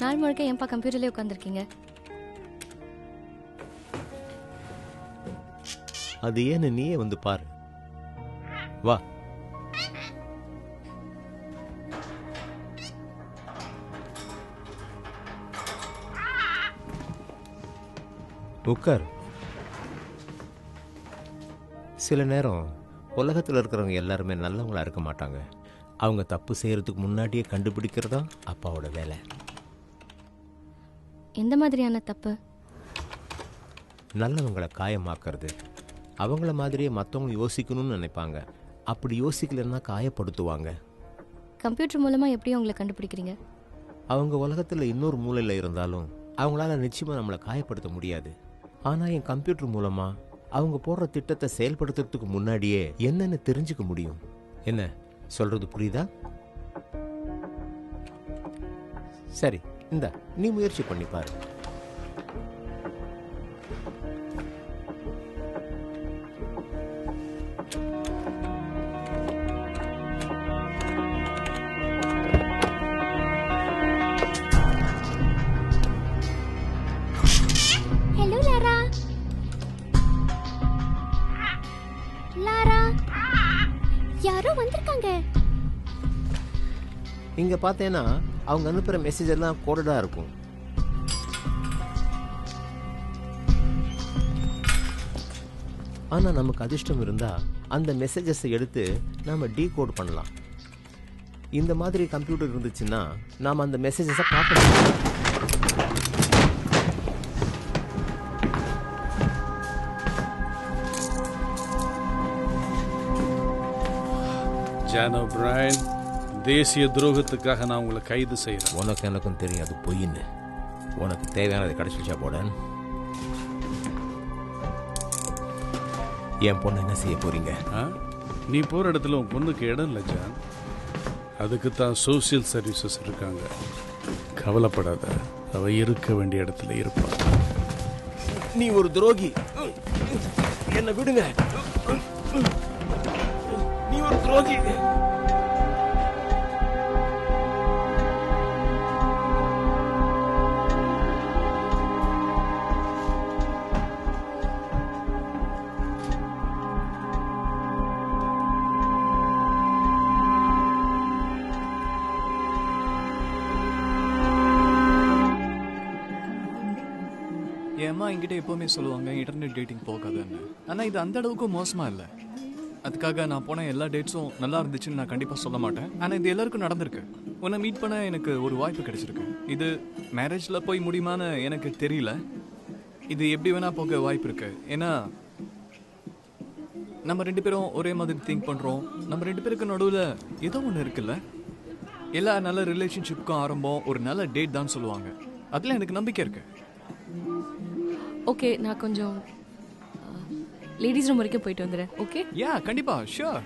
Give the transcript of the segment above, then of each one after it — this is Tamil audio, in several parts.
நாள் முழுக்க ஏன்பா கம்ப்யூட்டர்லேயே உட்காந்துருக்கீங்க? அது ஏன்னு நீயே வந்து பாரு. வா. உட்கார். சில நேரம் உலகத்தில் இருக்கிறவங்க எல்லாருமே நல்லவங்களா இருக்க மாட்டாங்க. அவங்க தப்பு செய்யறதுக்கு முன்னாடியே கண்டுபிடிக்கிறதா அப்பாவோட வேலை. எந்த மாதிரியான தப்பு? நல்லவங்களை காயமாக்குறது. அவங்கள மாதிரியே மற்றவங்க யோசிக்கணும்னு நினைப்பாங்க. அப்படி யோசிக்கலன்னா காயப்படுத்துவாங்க. கம்ப்யூட்டர் மூலமா எப்படி உங்களை கண்டுபிடிக்கிறீங்க? அவங்க உலகத்தில் இன்னொரு மூலையில் இருந்தாலும் அவங்களால நிச்சயமாக நம்மளை காயப்படுத்த முடியாது. ஆனால் என் கம்ப்யூட்டர் மூலமா அவங்க போடுற திட்டத்தை செயல்படுத்துறதுக்கு முன்னாடியே என்னன்னு தெரிஞ்சுக்க முடியும். என்ன சொல்றது புரியுதா? சரி, இந்த நீ முயற்சி பண்ணி பாரு. Hello Laura. லாரா, யாரோ வந்திருக்காங்க. இங்க பார்த்தேன்னா அவங்க அனுப்புற மெசேஜ் எல்லாம் கோடடா இருக்கும். ஆனா நமக்கு அதிர்ஷ்டம் இருந்தா அந்த மெசேஜஸை எடுத்து நாம டீகோட் பண்ணலாம். இந்த மாதிரி கம்ப்யூட்டர் இருந்துச்சுன்னா நாம அந்த மெசேஜஸை பார்க்க முடியும். ஜான் ஓ'பிரையன், தேசிய துரோகத்துக்காக நான் உங்களை கைது செய்யறேன். உனக்கு எனக்கும் தெரியும் அது பொய்ன்னு. உனக்கு தேவையானதை கிடைச்சிச்சா போட? என் பொண்ணு என்ன செய்ய போறீங்க? நீ போற இடத்துல உன் பொண்ணுக்கு இடம் இல்லை ஜான். அதுக்கு தான் சோசியல் சர்வீசஸ் இருக்காங்க. கவலைப்படாத, அவ இருக்க வேண்டிய இடத்துல இருப்பான். நீ ஒரு துரோகி. என்ன விடுங்க. நீ ஒரு துரோகி. என் அம்மா என்கிட்ட எப்போவுமே சொல்லுவாங்க இன்டர்நெட் டேட்டிங் போகாதுன்னு. ஆனால் இது அந்த அளவுக்கு மோசமாக இல்லை. அதுக்காக நான் போன எல்லா டேட்ஸும் நல்லா இருந்துச்சுன்னு நான் கண்டிப்பாக சொல்ல மாட்டேன். ஆனால் இது எல்லாருக்கும் நடந்திருக்கு. உன்னை மீட் பண்ண எனக்கு ஒரு வாய்ப்பு கிடைச்சிருக்கு. இது மேரேஜில் போய் முடியுமான்னு எனக்கு தெரியல. இது எப்படி வேணால் போக வாய்ப்பு இருக்கு. ஏன்னா நம்ம 2 பேரும் ஒரே மாதிரி திங்க் பண்ணுறோம். நம்ம 2 பேருக்கு நடுவில் ஏதோ ஒன்று இருக்குல்ல. எல்லா நல்ல ரிலேஷன்ஷிப்புக்கும் ஆரம்பம் ஒரு நல்ல டேட் தான் சொல்லுவாங்க. அதில் எனக்கு நம்பிக்கை இருக்கு. ஓகே, நான் கொஞ்சம் லேடிஸ் ரூம் வரைக்கும் போயிட்டு வந்துடுறேன். ஓகே? யா, கண்டிப்பா, ஷூர்.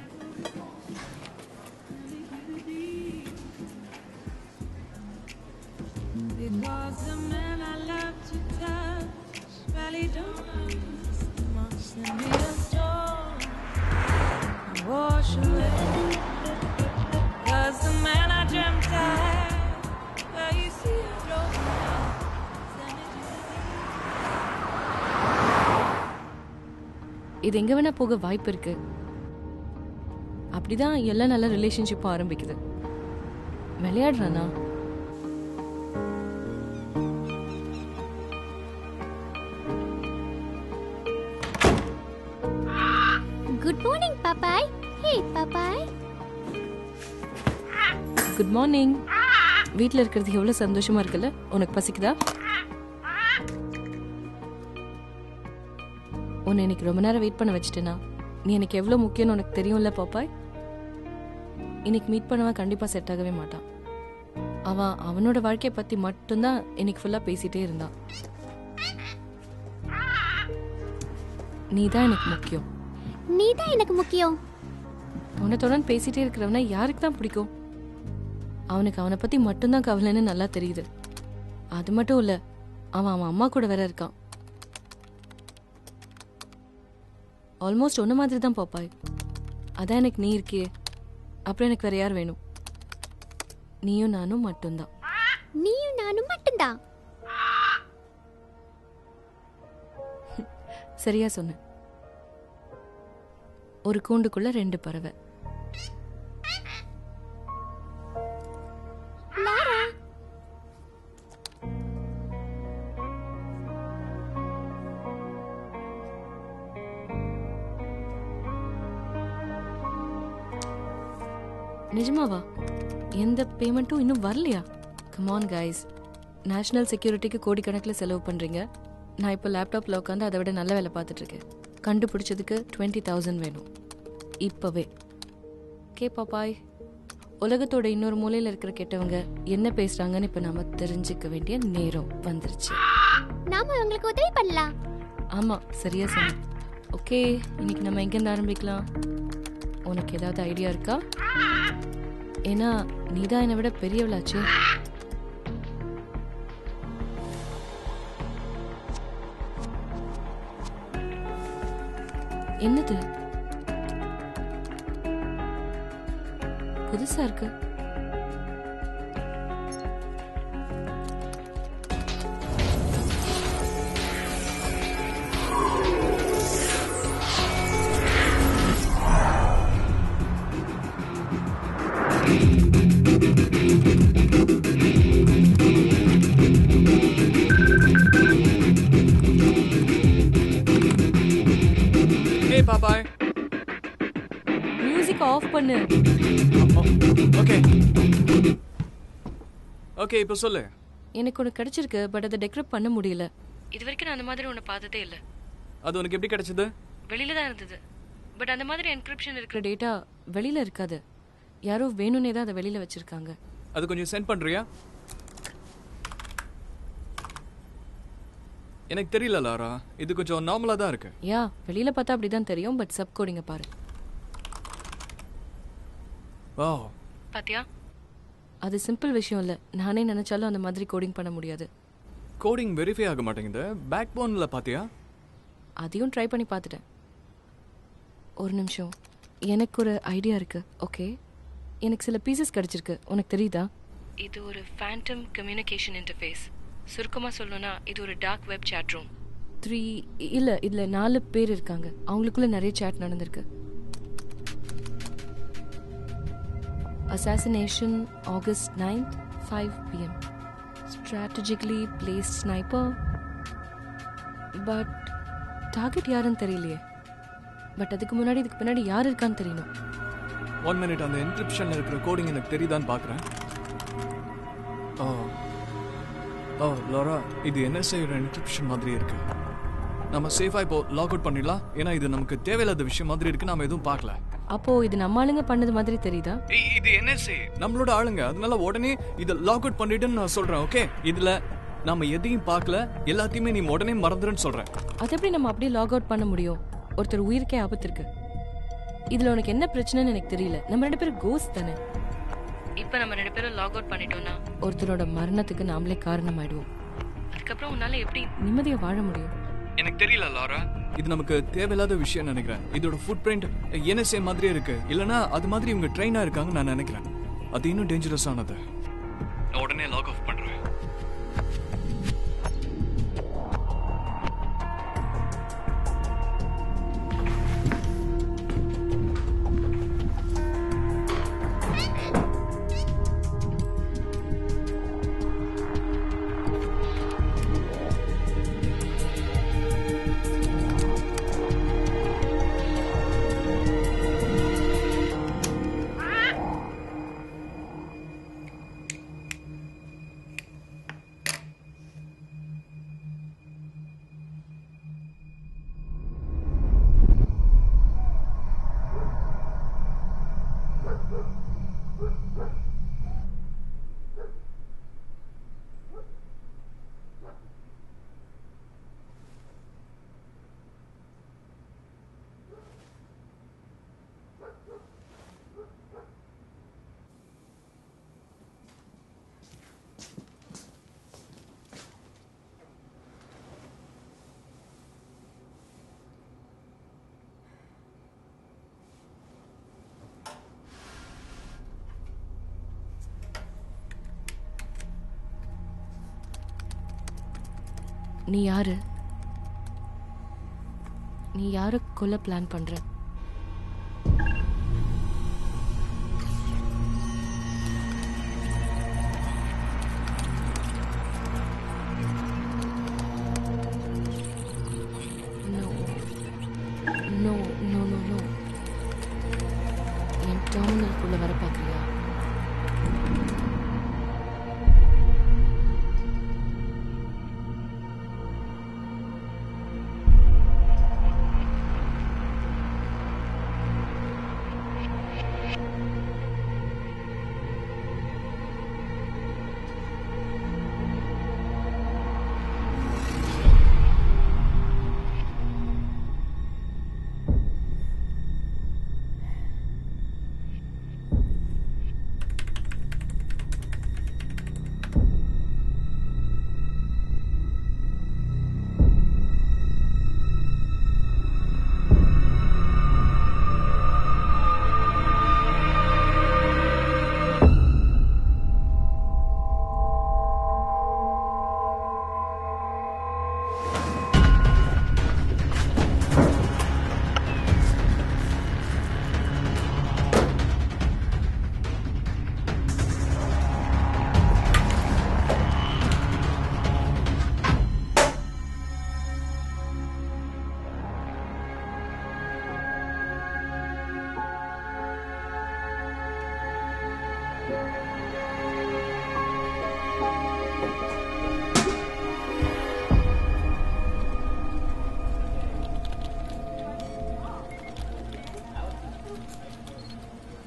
இது எங்க வேணா போக வாய்ப்பு இருக்கு. அப்படிதான் எல்லா நல்ல ரிலேஷன்ஷிப்பும் ஆரம்பிக்குது. விளையாடுறானா? Good morning Popeye. Hey Popeye. Good morning. வீட்ல இருக்கிறது எவ்வளவு சந்தோஷமா இருக்குல்ல? உனக்கு பசிக்குதா? உன்னை இன்னைக்கு ரொம்ப நேரம் வெயிட் பண்ண வச்சுட்டேனா? நீ எனக்கு எவ்வளோ முக்கியம்னு உனக்கு தெரியும்ல பாப்பாய். இன்னைக்கு மீட் பண்ணவன் கண்டிப்பாக செட் ஆகவே மாட்டான். அவன் அவனோட வாழ்க்கையை பற்றி மட்டும்தான் இன்னைக்கு ஃபுல்லாக பேசிகிட்டே இருந்தான். நீ தான் எனக்கு முக்கியம். நீ தான் எனக்கு முக்கியம். உன்னத்தோட பேசிகிட்டே இருக்கிறவனை யாருக்கு தான் பிடிக்கும்? அவனுக்கு அவனை பற்றி மட்டும்தான் கவலைன்னு நல்லா தெரியுது. அது மட்டும் இல்லை, அவன் அவன் அம்மா கூட வேற இருக்கான். ஆல்மோஸ்ட் ஒன்று மாதிரி தான் பாப்பாய். அதான் எனக்கு நீ இருக்கியே, அப்புறம் எனக்கு வேற யார் வேணும்? நீயும் நானும் மட்டும்தான். நீயும் நானும் மட்டும்தான். சரியா சொன்ன. ஒரு கூண்டுக்குள்ள 2 பறவை. லாரா, நிஜமாவா? எந்த பேமெண்ட்டும் இன்னும் வரலையா? கமான் கைஸ், நேஷனல் செக்யூரிட்டிக்கு கோடிக்கணக்கில் செலவு பண்றீங்க. நான் இப்போ லேப்டாப்ல உட்காந்து அதை விட நல்ல வேலை பார்த்துட்டு இருக்கேன். கண்டுபிடிச்சதுக்கு 20,000 வேணும் இப்பவே. கே பாப்பாய், உலகத்தோட இன்னொரு மூலையில இருக்கிற கெட்டவங்க என்ன பேசுறாங்கன்னு இப்ப நாம தெரிஞ்சுக்க வேண்டிய நேரம் வந்துருச்சு. நாம உங்களுக்கு உதவி பண்ணலாம். ஆமா, சரியா சொன்ன. ஓகே, இன்னைக்கு நம்ம எங்கிருந்து ஆரம்பிக்கலாம்? உனக்கு ஏதாவது ஐடியா இருக்கா? ஏன்னா நீதான் என்னை விட பெரியவளாச்சே. என்னது புதுசா இருக்கு? Hey, Popeye. மியூசிக் ஆஃப் பண்ணு. ஓகே ஓகே, இப்போ சொல்லு. எனக்கு ஒன்று கிடைச்சிருக்கு, பட் அதை டெக்ரிப்ட் பண்ண முடியல. இது வரைக்கும் நான் அந்த மாதிரி ஒன்று பார்த்ததே இல்லை. அது உனக்கு எப்படி கிடைச்சது? வெளியில தான் இருந்தது, பட் அந்த மாதிரி என்கிரிப்ஷன் இருக்கிற டேட்டா வெளியில இருக்காது. யாரோ வேணும்னே தான் அதை வெளியில வச்சிருக்காங்க. அது கொஞ்சம் சென்ட் பண்றியா? எனக்கு தெரியல லாரா, இது கொஞ்சம் நார்மலா தான் இருக்கு. யா, வெளியில பார்த்தா அப்படிதான் தெரியும், பட் சப் கோடிங்க பாரு. வாவ், பாத்தியா? அது சிம்பிள் விஷயம் இல்ல. நானே நினைச்சாலும் அந்த மாதிரி கோடிங் பண்ண முடியாது. கோடிங் வெரிஃபை ஆக மாட்டேங்குது. பேக் போன்ல பாத்தியா? அதையும் ட்ரை பண்ணி பார்த்துட்டேன். ஒரு நிமிஷம், எனக்கு ஒரு ஐடியா இருக்கு. ஓகே, எனக்கு சில பீசஸ் கிடைச்சிருக்கு. உனக்கு தெரியுதா? இது ஒரு ஃபேண்டம் கம்யூனிகேஷன் இன்டர்ஃபேஸ். சுருக்கமாக சொல்லணும்னா இது ஒரு டார்க் வெப் சேட் ரூம். 3 இல்லை, இதில் 4 பேர் இருக்காங்க. அவங்களுக்குள்ள நிறைய சேட் நடந்திருக்கு. Assassination August 9th 5 p.m. Strategically placed sniper. But target யாருன்னு தெரியலையே. பட் அதுக்கு முன்னாடி இதுக்கு பின்னாடி யார் இருக்கான்னு தெரியணும். 1 மினிட், அந்த என்கிரிப்ஷன்ல இருக்கிற கோடிங் எனக்கு தெரியுதான்னு பார்க்குறேன். ஓ லாரா, இது என்ன செய்யற என்கிரிப்ஷன் மாதிரி இருக்கு. நம்ம சேஃபா இப்போ லாக் அவுட் பண்ணிடலாம். ஏன்னா இது நமக்கு தேவையில்லாத விஷயம் மாதிரி இருக்கு. நாம எதுவும் பார்க்கல. அப்போ இது நம்ம ஆளுங்க பண்ணது மாதிரி தெரியுதா? இது NSA நம்மளோட ஆளுங்க. அதனால உடனே இதை லாக் அவுட் பண்ணிட்டுன்னு நான் சொல்றேன். ஓகே, இதுல நாம எதையும் பார்க்கல, எல்லாத்தையுமே நீ உடனே மறந்துடுன்னு சொல்றேன். அது எப்படி நம்ம அப்படியே லாக் அவுட் பண்ண முடியும்? ஒருத்தர் உயிருக்கே ஆபத்து இருக்கு. இதுல உனக்கு என்ன பிரச்சனைன்னு எனக்கு தெரியல. நம்ம 2 பேரும் கோஸ்ட் தானே. இப்ப நம்ம 2 பேரும் லாக் அவுட் பண்ணிட்டோம்னா ஒருத்தரோட மரணத்துக்கு நாமளே காரணமாயிடுவோம். அதுக்கப்புறம் உன்னால எப்படி நிம்மதியா வாழ முடியும்? எனக்கு தெரியல லாரா, இது நமக்கு தேவையில்லாத விஷயம் நினைக்கிறேன். இதோட ஃபுட் பிரிண்ட் NSA மாதிரியே இருக்கு. இல்லனா அது மாதிரி இவங்க ட்ரெயினா இருக்காங்க நான் நினைக்கிறேன். அது இன்னும் டேஞ்சரஸ் ஆனது. நான் உடனே லாக் ஆஃப் பண்றேன். நீ யாரு? நீ யாரை கொல்ல பிளான் பண்ற? No no no no. என் டெர்மினலுக்குள்ள வர பார்க்கறியா?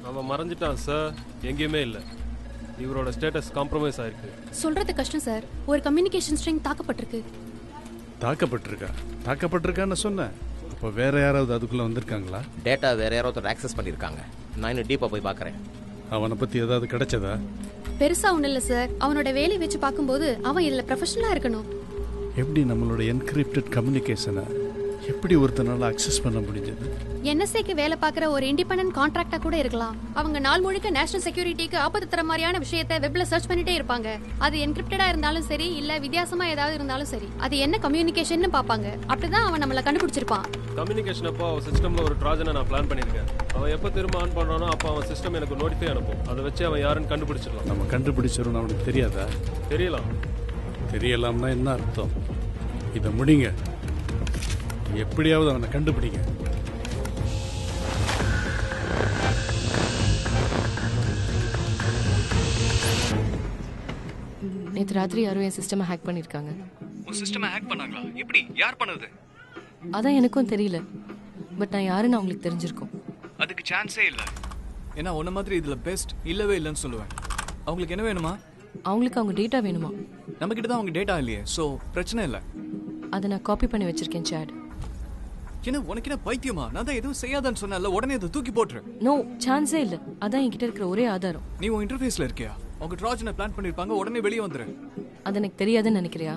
அவன் மறைஞ்சிட்டான் சார், எங்கேயுமே இல்லை. இவரோட ஸ்டேட்டஸ் காம்ப்ரமைஸ் ஆயிருக்கு. சொல்றது கஷ்டம் சார். ஒரு கம்யூனிகேஷன் ஸ்ட்ரிங் தாக்கப்பட்டிருக்கு. தாக்கப்பட்டிருக்கான்னு சொன்னேன். அப்போ வேற யாராவது அதுக்குள்ள வந்திருக்காங்களா? டேட்டா வேற யாராவது ஆக்சஸ் பண்ணியிருக்காங்க. நான் இன்னும் டீப்பாக போய் பார்க்குறேன். அவனை பத்தி ஏதாவது கிடைச்சதா? பெருசா ஒண்ணு இல்ல சார். அவனோட வேலையை வச்சு பார்க்கும்போது அவன் இதுல ப்ரொஃபஷனலா இருக்கணும். எப்படி நம்மளோட என்கிரிப்டட் கம்யூனிகேஷனை எப்படி ஒருத்தனால அக்சஸ் பண்ண முடிஞ்சது? என்எஸ்ஏக்கு வேலை பார்க்குற ஒரு இண்டிபெண்டன்ட் கான்ட்ராக்டா கூட இருக்கலாம். அவங்க நாள் முழுக்க நேஷனல் செக்யூரிட்டிக்கு ஆபத்து தர மாதிரியான விஷயத்தை வெப்ல சர்ச் பண்ணிட்டே இருப்பாங்க. அது என்கிரிப்டடா இருந்தாலும் சரி, இல்ல வித்தியாசமா ஏதாவது இருந்தாலும் சரி, அது என்ன கம்யூனிகேஷன் பார்ப்பாங்க. அப்படிதான் அவன் நம்மள கண்டுபிடிச்சிருப்பான். கம்யூனிகேஷன் அப்போ அவன் சிஸ்டம்ல ஒரு ட்ராஜனை நான் பிளான் பண்ணியிருக்கேன். அவன் எப்போ திரும்ப ஆன் பண்றானோ அப்போ அவன் சிஸ்டம் எனக்கு நோட்டிஃபை அனுப்பும். அதை வச்சு அவன் யாருன்னு கண்டுபிடிச்சிடலாம். நம்ம கண்டுபிடிச்சிடும் அவனுக்கு தெரியாதா? தெரியலாம்னா என்ன அர்த்தம்? இதை முடிங்க. எப்படியாவது அவனை கண்டுபிடிங்க. நேற்று ராத்திரி யாரும் என் சிஸ்டமை ஹேக் பண்ணியிருக்காங்க. உன் சிஸ்டமை ஹேக் பண்ணாங்களா? எப்படி? யார் பண்ணது? அதான் எனக்கும் தெரியல. பட் நான் யாருன்னு அவங்களுக்கு தெரிஞ்சிருக்கும். அதுக்கு சான்ஸே இல்லை. ஏன்னா உன்ன மாதிரி இதுல பெஸ்ட் இல்லவே இல்லைன்னு சொல்லுவேன். அவங்களுக்கு என்ன வேணுமா? அவங்களுக்கு அவங்க டேட்டா வேணுமா? நம்ம கிட்ட தான் அவங்க டேட்டா இல்லையே, ஸோ பிரச்சனை இல்லை. அதை நான் காப்பி பண்ணி வச்சிருக்கேன் சேட். என்ன உனக்கு என்ன பைத்தியமா? நான் தான் எதுவும் செய்யாதான்னு சொன்னேன்ல, உடனே அதை தூக்கி போட்டுரு. நோ, சான்ஸே இல்லை. அதான் என்கிட்ட இருக்கிற ஒரே ஆதாரம். நீ உன் இன்டர்ஃபேஸ்ல இருக்கியா? அவங்க ட்ராஜனை பிளான் பண்ணிருப்பாங்க, உடனே வெளியே வந்துரு. அது எனக்கு தெரியாதுன்னு நினைக்கிறியா?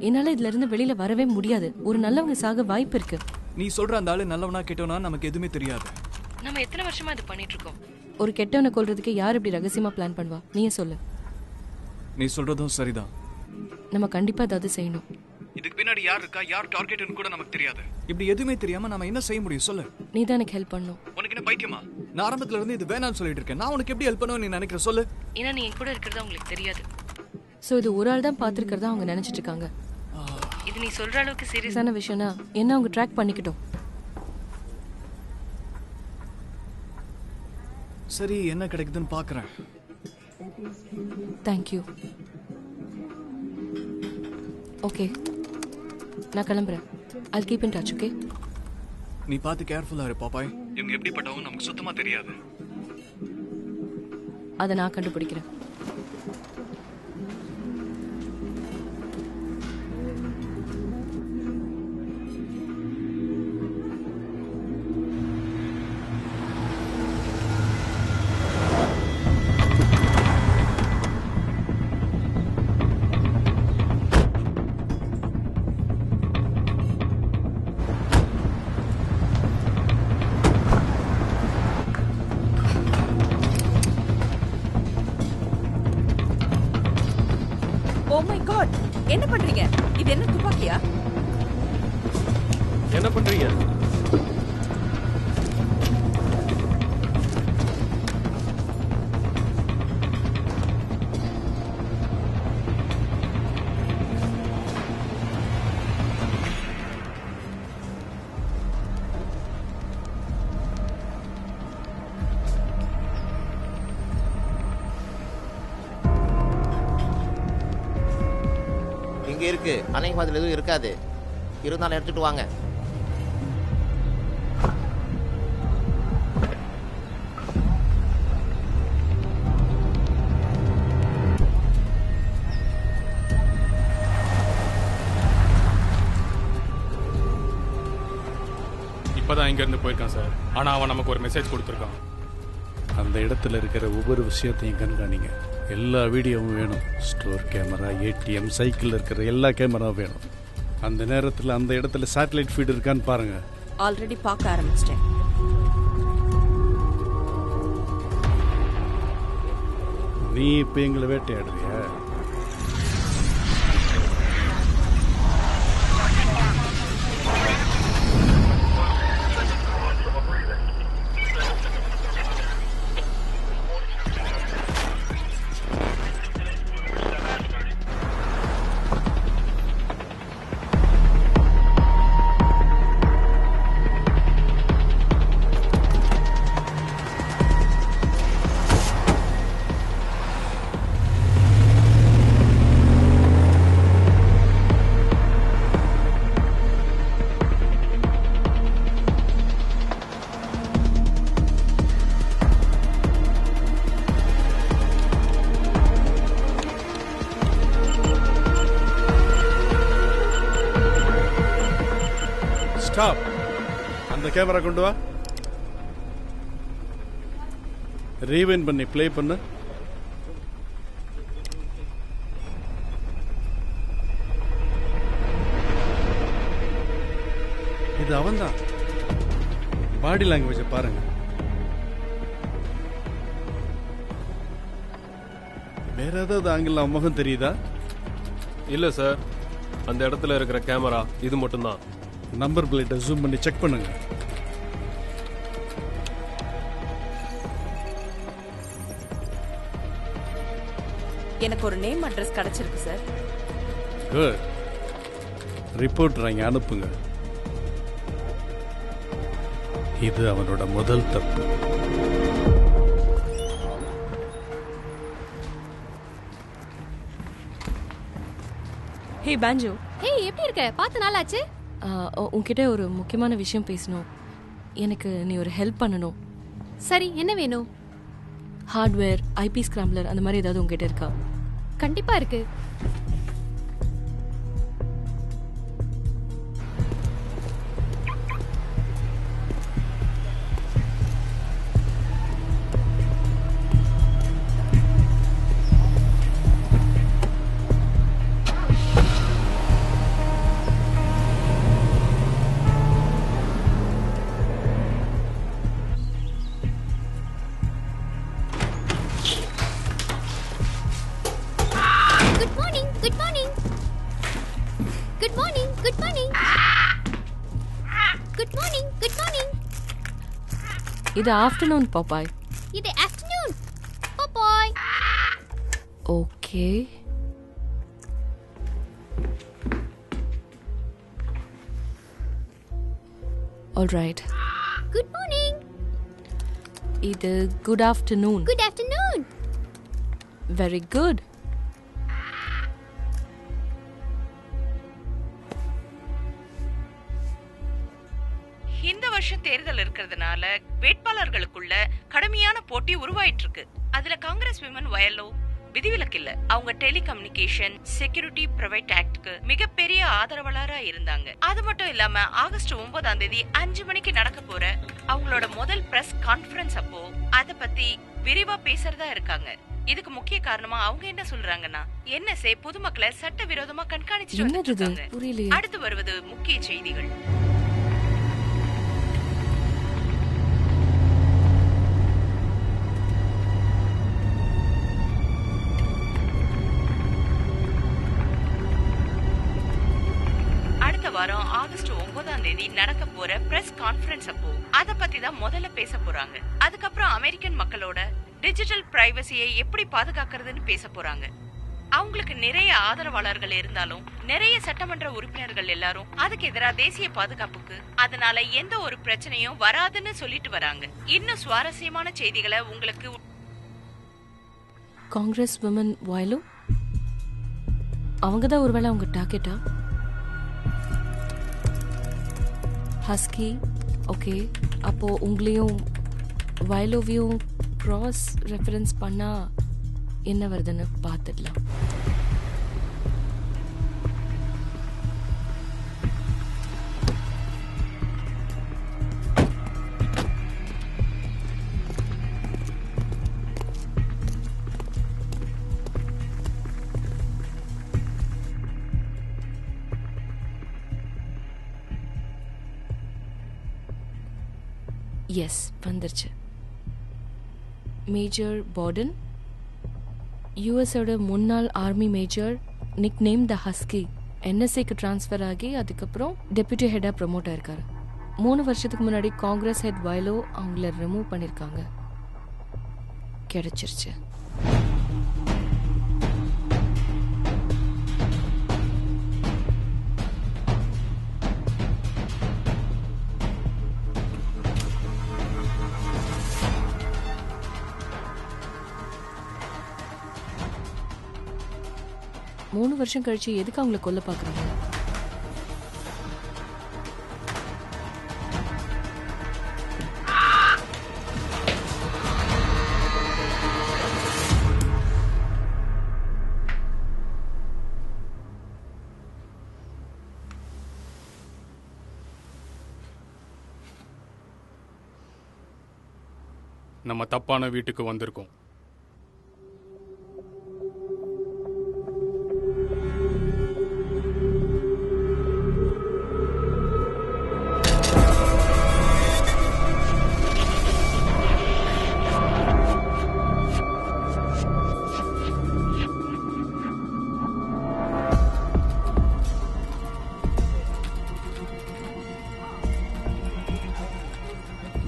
என்னால இதுல இருந்து வெளியில வரவே முடியாது. ஒரு நல்லவங்க சாக வாய்ப்பு இருக்கு. நீ சொல்ற அந்த ஆளு நல்லவனா கெட்டவனா நமக்கு எதுவுமே தெரியாது. நம்ம எத்தனை வருஷமா இது பண்ணிட்டு இருக்கோம். ஒரு கெட்டவனை கொல்றதுக்கு யார் இப்படி ரகசியமா பிளான் பண்ணுவா? நீயே சொல்லு. நீ சொல்றதும் சரிதான். நம்ம கண்டிப்பா ஏதாவது செய்யணும். இதுக்கு பின்னாடி யார் இருக்கா, யார் டார்கெட்னு கூட நமக்கு தெரியாது. இப்படி எதுவுமே தெரியாம நாம என்ன செய்ய முடியும் சொல்லு? நீ தான் எனக்கு ஹெல்ப் பண்ணணும். உனக்கு என்ன பைத்தியமா? நான் ஆரம்பத்துல இருந்து இது வேணாம்னு சொல்லிட்டு இருக்கேன். நான் உனக்கு எப்படி ஹெல்ப் பண்ணுவேன்னு நீ நினைக்கிற சொல்லு? ஏன்னா நீ என் கூட இருக்கிறது அவங்களுக்கு தெரியாது. சோ இது ஒரு ஆள் தான் பாத்துக்கிறதா அவங்க நினைச்சிட்டு இருக்காங்க. இது நீ சொல்ற அளவுக்கு சீரியஸான விஷயம்னா என்ன அவங்க ட்ராக் பண்ணிக்கிட்டோம். சரி, என்ன கிடைக்குதுன்னு பாக்குறேன். தேங்க்யூ. ஓகே, நான் கிளம்புறேன். I'll keep in touch, okay? நீ பார்த்து கேர்ஃபுல்லா இரு பாப்பாய். இவங்க எப்படிப்பட்டவங்க நமக்கு சுத்தமா தெரியாது. அதை நான் கண்டுபிடிக்கிறேன். Oh my god! என்ன பண்றீங்க? இது என்ன துப்பாக்கியா? என்ன பண்றீங்க? இங்க இருக்கு. அணையபாதையில் எதுவும் இருக்காது. இருந்தாலும் எடுத்துட்டு வாங்க. இப்பதான் இங்க இருந்து போயிருக்கான் சார். ஆனா அவன் நமக்கு ஒரு மெசேஜ் கொடுத்துருக்கான். அந்த இடத்துல இருக்கிற ஒவ்வொரு விஷயத்தையும் கண்காணிங்க. எல்லா வீடியோவும் வேணும். ஸ்டோர் கேமரா, ஏடிஎம், சைக்கிள் இருக்கிற எல்லா கேமராவும் வேணும். அந்த நேரத்தில் அந்த இடத்துல சேட்டலைட் ஃபீட் இருக்கான்னு பாருங்க. ஆல்ரெடி பார்க்க ஆரம்பிச்சிட்டேன். நீ இப்ப எங்களை வேட்டையாடுறியா? ஸ்டாப். அந்த கேமரா கொண்டு வா. ரீவைண்ட் பண்ணி ப்ளே பண்ணு. இது அவன்தான். பாடி லாங்குவேஜை பாருங்க. வேற ஏதாவது ஆங்கில முகம் தெரியுதா? இல்ல சார், அந்த இடத்துல இருக்கிற கேமரா இது மட்டும்தான். நம்பர் பிளேட்டை ஜூம் பண்ணி செக் பண்ணுங்க. எனக்கு ஒரு நேம் அட்ரஸ் கிடைச்சிருக்கு சார். குட். ரிப்போர்ட்டர் அங்க அனுப்புங்க. இது அவனோட முதல் தப்பு. ஹே பேஞ்சோ, ஏய் எப்படி இருக்க? பார்த்து நாளாச்சு. உன்கிட்ட ஒரு முக்கியமான விஷயம் பேசணும். எனக்கு நீ ஒரு ஹெல்ப் பண்ணணும். சரி, என்ன வேணும்? ஹார்ட்வேர், ஐபி ஸ்கிராம்பிளர் அந்த மாதிரி ஏதாவது உங்ககிட்ட இருக்கா? கண்டிப்பா இருக்கு. இது ஆஃப்டர்நூன் பாப்பாய். இது afternoon boy. Okay. Alright. Good morning. இது good afternoon. Good afternoon. Very good. இந்த வருஷம் தேர்தல் இருக்கிறதுனால வேட்பாளர்களுக்குள்ள கடுமையான போட்டி உருவாயிட்டு இருக்கு. அதுல காங்கிரஸ் விமன் வயலோ விதிவிலக்கு இல்ல. அவங்க டெலிகம்யூனிகேஷன் செக்யூரிட்டி பிரைவேட் ஆக்ட்க்கு மிகப்பெரிய ஆதரவாளரா இருந்தாங்க. அது மட்டும் இல்லாம ஆகஸ்ட் 9 5 மணிக்கு நடக்க போற அவங்களோட முதல் பிரஸ் கான்ஃபரன்ஸ் அப்போ அத பத்தி விரிவா பேசுறதா இருக்காங்க. இதுக்கு முக்கிய காரணமா அவங்க என்ன சொல்றாங்கன்னா, NSA பொதுமக்களை சட்டவிரோதமா கண்காணிச்சுட்டு இருக்காங்க. அடுத்து வருவது முக்கிய செய்திகள். ஆகஸ்ட் 9ஆம் தேதி நடக்க போற பிரஸ் கான்ஃபரன்ஸ் அப்போ அத பத்தி தான் முதல்ல பேச போறாங்க. அதுக்கப்புறம் அமெரிக்கன் மக்களோட டிஜிட்டல் பிரைவசியை எப்படி பாதுகாக்கிறதுன்னு பேச போறாங்க. அவங்களுக்கு நிறைய ஆதரவாளர்கள் இருந்தாலும் நிறைய சட்டமன்ற உறுப்பினர்கள் எல்லாரும் அதுக்கு எதிராக தேசிய பாதுகாப்புக்கு அதனால எந்த ஒரு பிரச்சனையும் வராதுன்னு சொல்லிட்டு வராங்க. இன்னும் சுவாரஸ்யமான செய்திகளை உங்களுக்கு காங்கிரஸ் விமன் வயலோ அவங்க தான் ஒருவேளை அவங்க டார்கெட்டா? ஹஸ்கி ஓகே, அப்போ உங்களையும் வயலோவையும் கிராஸ் ரெஃபரன்ஸ் பண்ணா என்ன வருதுன்னு பார்த்துடலாம். எஸ், வந்துருச்சு. மேஜர் பார்டன், யூஎஸோட முன்னாள் army major, nickname the husky, என்எஸ்ஏக்கு ட்ரான்ஸ்ஃபர் ஆகி அதுக்கப்புறம் டெப்யூட்டி ஹெட்டாக ப்ரமோட் ஆயிருக்காரு. 3 வருஷத்துக்கு முன்னாடி காங்கிரஸ் ஹெட் வயலோ அவங்கள ரிமூவ் பண்ணியிருக்காங்க. கிடைச்சிருச்சு. மூணு வருஷம் கழிச்சு எதுக்கு அவங்கள கொல்ல பாக்குறாங்க? நம்ம தப்பான வீட்டுக்கு வந்திருக்கோம்.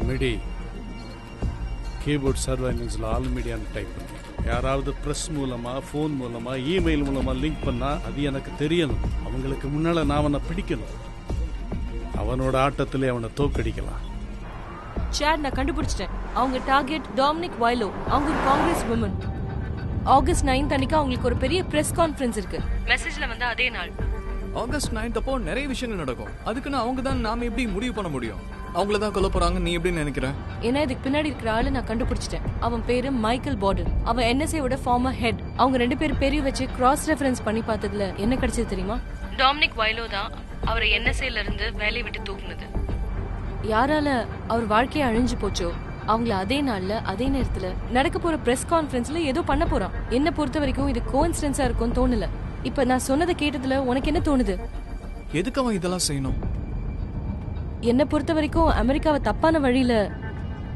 மிடி கீபோர்ட் சர்வைலன்ஸில் ஆல் மீடியான்னு டைப் பண்ணி யாராவது ப்ரெஸ் மூலமாக, ஃபோன் மூலமாக, இமெயில் மூலமாக லிங்க் பண்ணால் அது எனக்கு தெரியணும். அவங்களுக்கு முன்னால் நான் அவனை பிடிக்கணும். அவனோட ஆட்டத்திலே அவனை தோக்கடிக்கலாம். சேட், நான் கண்டுபிடிச்சிட்டேன். அவங்க டார்கெட் டாமினிக் வயலோ. அவங்க ஒரு காங்கிரஸ் விமன். ஆகஸ்ட் 9 அன்னைக்கு அவங்களுக்கு ஒரு பெரிய பிரஸ் கான்ஃபரன்ஸ் இருக்கு. மெசேஜ்ல வந்து அதே நாள் ஆகஸ்ட் 9 அப்போ நிறைய விஷயங்கள் நடக்கும். அதுக்குன்னு அவங்க தான் நாம எப்படி முடிவு பண்ண முடியும்? அவங்கள தான் கொல்ல போறாங்க நீ எப்படி நினைக்கிற? ஏன்னா இதுக்கு பின்னாடி இருக்கிற ஆளு நான் கண்டுபிடிச்சிட்டேன். அவன் பேரு மைக்கேல் பார்டன். அவன் என்எஸ்ஏவோட ஃபார்மர் ஹெட். அவங்க 2 பேர் பேரையும் வச்சு கிராஸ் ரெஃபரன்ஸ் பண்ணி பார்த்ததுல என்ன கிடைச்சது தெரியுமா? டாமினிக் வயலோ தான் அவரை என்எஸ்ஏல இருந்து வேலையை விட்டு தூக்குனது. யாரால அவர் வாழ்க்கையை அழிஞ்சு போச்சோ அவங்கள அதே நாள்ல அதே நேரத்துல நடக்க போற பிரஸ் கான்ஃபரன்ஸ்ல ஏதோ பண்ண போறான். என்ன பொறுத்த வரைக்கும் இது கோஇன்சிடென்ஸா இருக்கும்னு தோணல. இப்ப நான் சொன்னதை கேட்டதுல உனக்கு என்ன தோணுது? எதுக்கு அவன் இதெல்லாம் செய்யணும்? என்ன பொறுத்த வரைக்கும் அமெரிக்காவை தப்பான வழியில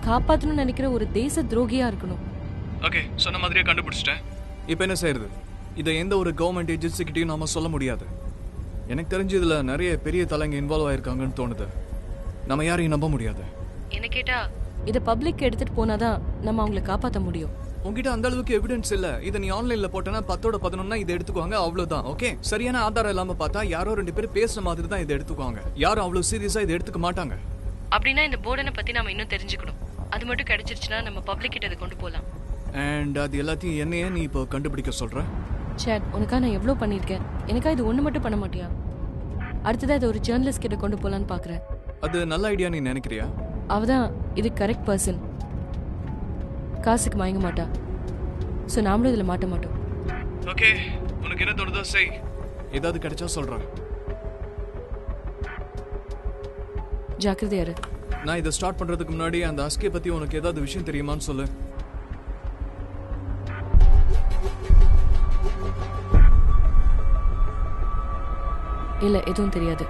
காப்பாத்தணும்னு நினைக்கிற ஒரு தேச துரோகியா இருக்கணும். ஓகே, சொன்ன மாதிரியே கண்டுபிடிச்சிட்டேன். இப்போ என்ன செய்யறது? இதை எந்த ஒரு கவர்மெண்ட் ஏஜென்சிக்கிட்டையும் நாம சொல்ல முடியாது. எனக்கு தெரிஞ்சு இதுல நிறைய பெரிய தலைங்க இன்வால்வ் ஆயிருக்காங்கன்னு தோணுது. நம்ம யாரையும் நம்ப முடியாது. என்ன கேட்டா இதை பப்ளிக் எடுத்துட்டு போனாதான் நம்ம அவங்களை காப்பாற்ற முடியும். உங்ககிட்ட அந்த அளவுக்கு எவிடன்ஸ் இல்ல. இதை நீ ஆன்லைன்ல போட்டனா 10ஓட 11 இதை எடுத்துக்குவாங்க, அவ்வளவுதான். ஓகே, சரியான ஆதாரம் இல்லாம பார்த்தா யாரோ 2 பேர் பேசுற மாதிரி தான் இதை எடுத்துக்குவாங்க. யாரும் அவ்வளவு சீரியஸா இதை எடுத்துக்க மாட்டாங்க. அப்படின்னா இந்த போர்டனை பத்தி நாம இன்னும் தெரிஞ்சுக்கணும். அது மட்டும் கிடைச்சிருச்சுன்னா நம்ம பப்ளிக் கிட்ட அதை கொண்டு போலாம். அண்ட் அது எல்லாத்தையும் என்னையே நீ இப்போ கண்டுபிடிக்க சொல்ற? சேட், உனக்கா நான் எவ்வளவு பண்ணிருக்கேன். எனக்கா இது ஒண்ணு மட்டும் பண்ண மாட்டியா? அடுத்ததா இதை ஒரு ஜேர்னலிஸ்ட் கிட்ட கொண்டு போலான்னு பாக்குறேன். அது நல்ல ஐடியா நீ நினைக்கிறியா? அவதான் இது கரெக்ட் பர்சன். காசுக்கு மயங்க மாட்டா. சோ நாமளும் இதுல மாட்ட மாட்டோம். ஓகே, உனக்கு என்ன தோணுதோ செய். ஏதாவது கிடைச்சா சொல்றேன். ஜாக்கிரதையா இரு. நான் இதை ஸ்டார்ட் பண்றதுக்கு முன்னாடி அந்த அஸ்கே பத்தி உனக்கு ஏதாவது விஷயம் தெரியுமான்னு சொல்லு. இல்ல, எதுவும் தெரியாது.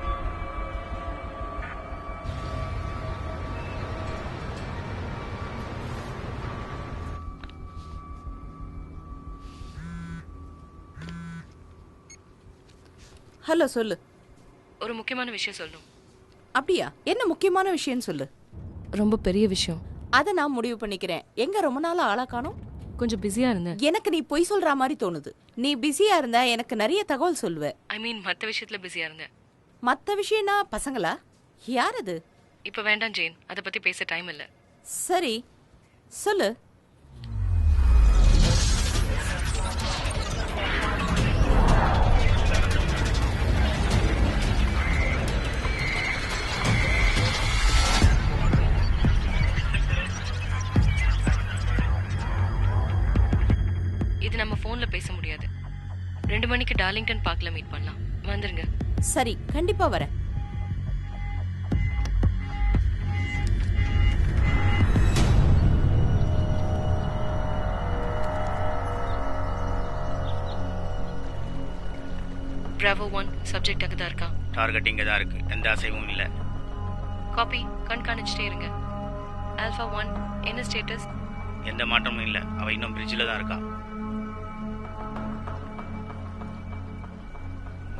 ஹலோ, சொல்லு. ஒரு முக்கியமான விஷயம் சொல்லணும். அப்படியா? என்ன முக்கியமான விஷயம் சொல்லு. ரொம்ப பெரிய விஷயம். அதை நான் முடிவு பண்ணிக்கிறேன். எங்க ரொம்ப நாளா ஆளா காணோம்? கொஞ்சம் பிஸியா இருந்தேன். எனக்கு நீ பொய் சொல்ற மாதிரி தோணுது. நீ பிஸியா இருந்தா எனக்கு நிறைய தகவல் சொல்லுவ. ஐ மீன் மற்ற விஷயத்துல பிஸியா இருந்தேன். மத்த விஷயம்னா பசங்களா? யார் அது? இப்போ வேண்டாம் ஜெயின், அதை பத்தி பேச டைம் இல்லை. சரி சொல்லு. இது நம்ம போன்ல பேச முடியாது. 2 மணிக்கு டார்லிங்டன் பார்க்ல மீட் பண்ணலாம். வந்துருங்க. சரி, கண்டிப்பா வரேன். Bravo 1 சப்ஜெக்ட் அங்க தான் இருக்கா? டார்கெட் இங்கே தான் இருக்கு. எந்த அசைவும் இல்லை. காப்பி. கண்காணிச்சிட்டே இருங்க. ஆல்ஃபா 1 என்ன ஸ்டேட்டஸ்? எந்த மாற்றமும் இல்லை. அவ இன்னும் பிரிட்ஜில் தான் இருக்கா.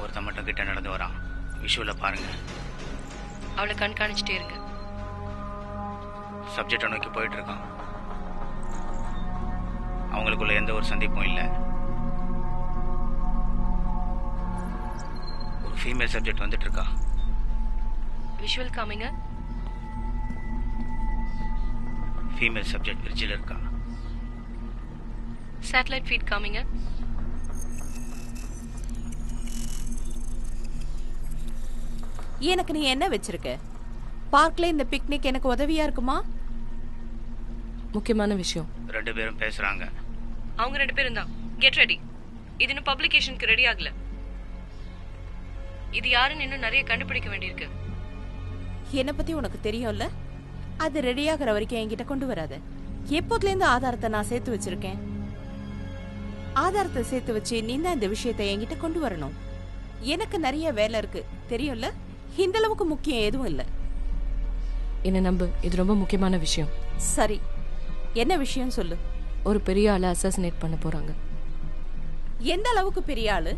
ஒருத்த மட்டும் கிட்ட நடந்து வரான். விஷுவல பாருங்க. அவளை கண்காணிச்சிட்டே இருங்க. சப்ஜெக்டை நோக்கி போயிட்டு இருக்கான். அவங்களுக்குள்ள எந்த ஒரு சந்திப்பும் இல்லை. ஒரு ஃபீமேல் சப்ஜெக்ட் வந்துட்டு இருக்கா. விஷுவல் காமிங்க. ஃபீமேல் சப்ஜெக்ட் பிரிட்ஜில் இருக்கா. சேட்டலைட் ஃபீட் காமிங்க. எனக்கு நீ என்ன வச்சிருக்க? பார்க்ல இந்த பிக்னிக் எனக்கு உதவியா இருக்குமா? முக்கியமான விஷயம். 2 பேரும் பேசுறாங்க. அவங்க 2 பேரும் தான். Get ready. இது இன்னும் பப்ளிகேஷனுக்கு ரெடி ஆகல. இது யாருன்னு இன்னும் நிறைய கண்டுபிடிக்க வேண்டியிருக்கு. என்னை பத்தி உனக்கு தெரியும்ல. அது ரெடி ஆகிற வரைக்கும் என்கிட்ட கொண்டு வராத. எப்போதுல இருந்து ஆதாரத்தை நான் சேர்த்து வச்சிருக்கேன். ஆதாரத்தை சேர்த்து வச்சு நீ தான் இந்த விஷயத்தை என்கிட்ட கொண்டு வரணும். எனக்கு நிறைய வேலை இருக்கு தெரியும்ல. இந்த அளவுக்கு முக்கியம் எதுவும் இல்லை. என்ன நம்பு, இது ரொம்ப முக்கியமான விஷயம். சரி, என்ன விஷயம் சொல்லு. ஒரு பெரிய ஆளை அசாசினேட் பண்ண போறாங்க. எந்த அளவுக்கு பெரிய ஆளு?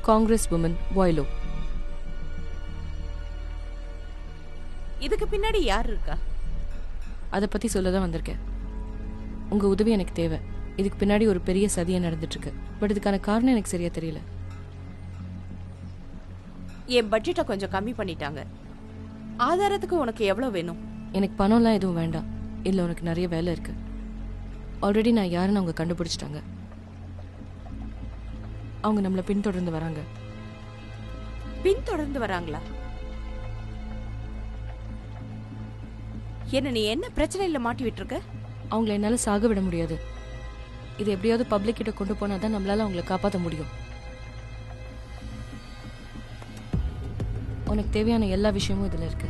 காங்கிரஸ் உமன் வாய்லோ. இதுக்கு பின்னாடி யார் இருக்கா? அதை பத்தி சொல்லதான் வந்திருக்கேன். உங்க உதவி எனக்கு தேவை. இதுக்கு பின்னாடி ஒரு பெரிய சதியா நடந்துட்டு இருக்கு. பட் இதுக்கான காரணம் எனக்கு சரியா தெரியல. என் பட்ஜெட்டை கொஞ்சம் கம்மி பண்ணிட்டாங்க. ஆதாரத்துக்கு உனக்கு எவ்வளவு வேணும்? எனக்கு பணம்லாம் எதுவும் வேண்டாம். இல்ல உனக்கு நிறைய வேலை இருக்கு. ஆல்ரெடி நான் யாருன்னு அவங்க கண்டுபிடிச்சிட்டாங்க. அவங்க நம்மள பின்தொடர்ந்து வராங்க. பின்தொடர்ந்து வராங்களா? என்ன நீ என்ன பிரச்சனையில மாட்டி விட்டுருக்க? அவங்கள என்னால சாக விட முடியாது. இது எப்படியாவது பப்ளிக் கிட்ட கொண்டு போனாதான் நம்மளால அவங்கள காப்பாற்ற முடியும். உனக்கு தேவையான எல்லா விஷயமும் இதுல இருக்கு.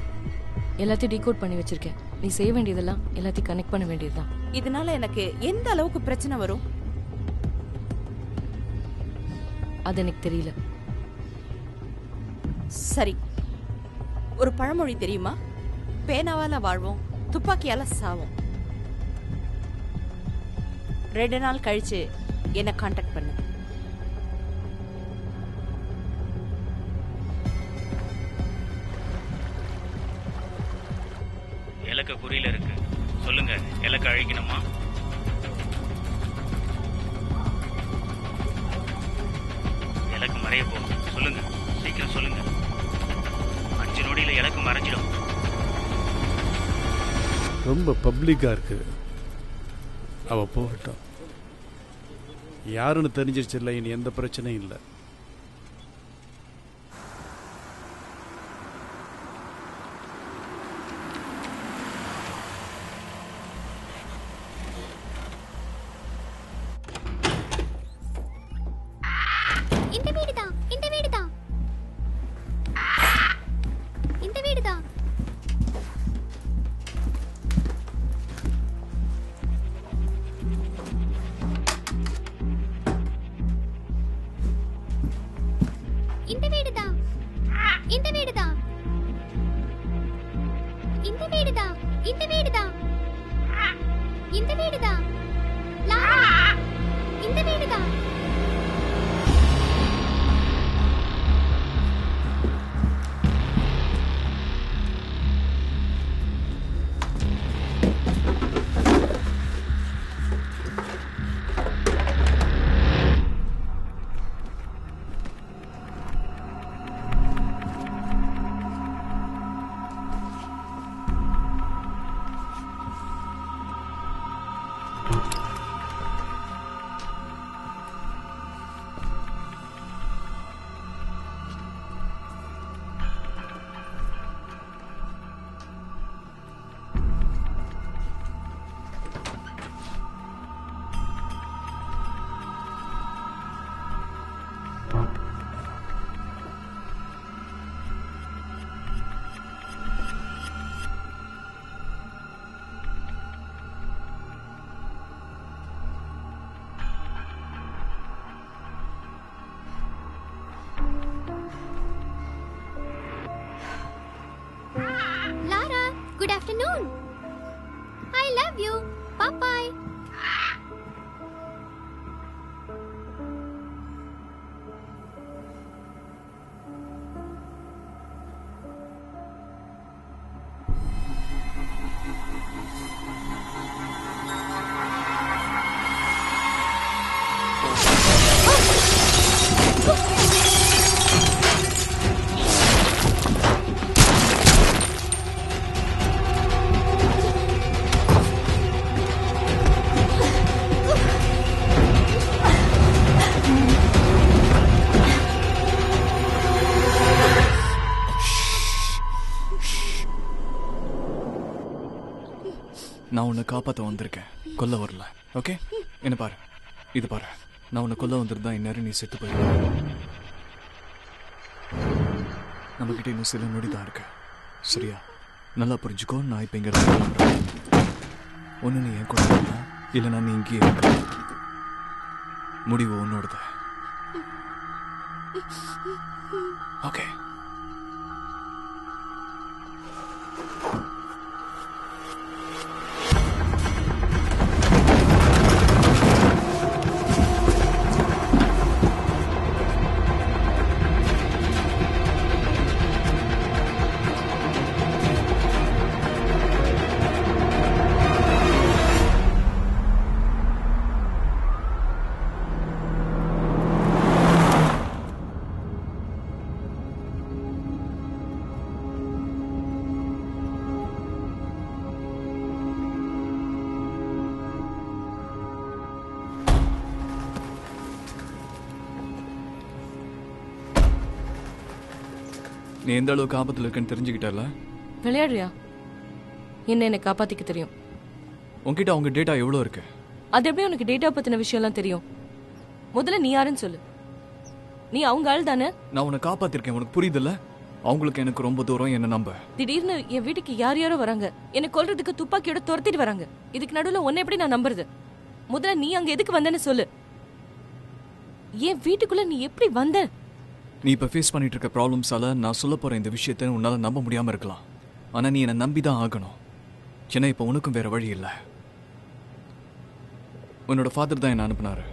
எல்லாத்தையும் டீகோட் பண்ணி வச்சிருக்கேன். நீ செய்ய வேண்டியதெல்லாம் எல்லாத்தையும் கனெக்ட் பண்ண வேண்டியதுதான். இதனால எனக்கு எந்த அளவுக்கு பிரச்சனை வரும்? அது எனக்கு தெரியல. சரி, ஒரு பழமொழி தெரியுமா? பேனாவால வாழ்வோம், துப்பாக்கியால சாவோம். 2 நாள் கழிச்சு என்ன கான்டாக்ட் பண்ணு. இலக்க குறியில இருக்கு. சொல்லுங்க, இலக்க அழிக்கணுமா? இலக்கு மறைய போகும். சொல்லுங்க, சீக்கிரம் சொல்லுங்க. 5 நொடியில இலக்கு மறைஞ்சிடும். ரொம்ப பப்ளிக்காக இருக்குது. அவள் போகட்டும். யாருன்னு தெரிஞ்சிருச்சு இல்லை. இனி எந்த பிரச்சனையும் இல்லை. இந்த வீடுதான், இந்த வீடுதான், இந்த வீடுதான். இந்த வீடுதான், இந்த வீடுதான், இந்த வீடுதான், இந்த வீடுதான், இந்த வீடுதான், லாரா, இந்த வீடுதான். Good afternoon. I love you. Bye-bye. நான் உன்னை காப்பாற்ற வந்திருக்கேன், கொல்ல வரல. ஓகே, என்ன பாரு, இது பாரு. நான் உன்னை கொல்ல வந்திருந்தா இந்நேரம் நீ செத்து போயிடுவ. நம்மகிட்ட இன்னும் சில நொடி தான் இருக்கு, சரியா? நல்லா புரிஞ்சுக்கோ. நான் இப்போ இங்கே கிளம்புறேன். ஒன்று நீ என் கூட வரலாம், இல்லைனா நீ இங்கேயே இருக்க. முடிவு உன்னோடது. ஓகே. நீ எந்த அளவுக்கு ஆபத்தில் இருக்குன்னு தெரிஞ்சுக்கிட்டல. விளையாடுறியா? என்ன காப்பாத்திக்க தெரியும். உன்கிட்ட அவங்க டேட்டா எவ்வளோ இருக்கு? அது எப்படி உனக்கு டேட்டா பத்தின விஷயம்லாம் தெரியும்? முதல்ல நீ யாருன்னு சொல்லு. நீ அவங்க ஆள் தானே? நான் உன்னை காப்பாத்திருக்கேன், உனக்கு புரியுதுல்ல? அவங்களுக்கு எனக்கு ரொம்ப தூரம், என்ன நம்ப. திடீர்னு என் வீட்டுக்கு யார் யாரோ வராங்க, என்ன கொல்றதுக்கு துப்பாக்கியோட துரத்திட்டு வராங்க. இதுக்கு நடுவில் உன்னை எப்படி நான் நம்புறது? முதல்ல நீ அங்க எதுக்கு வந்தேன்னு சொல்லு. என் வீட்டுக்குள்ள நீ எப்படி வந்த? நீ இப்போ ஃபேஸ் பண்ணிட்டு இருக்க ப்ராப்ளம்ஸால நான் சொல்ல போற இந்த விஷயத்தை உன்னால நம்ப முடியாம இருக்கலாம். ஆனா நீ என்னை நம்பி தான் ஆகணும். ஏன்னா இப்போ உனக்கும் வேற வழி இல்லை. உன்னோட ஃபாதர் தான் என்ன அனுப்புனாரு.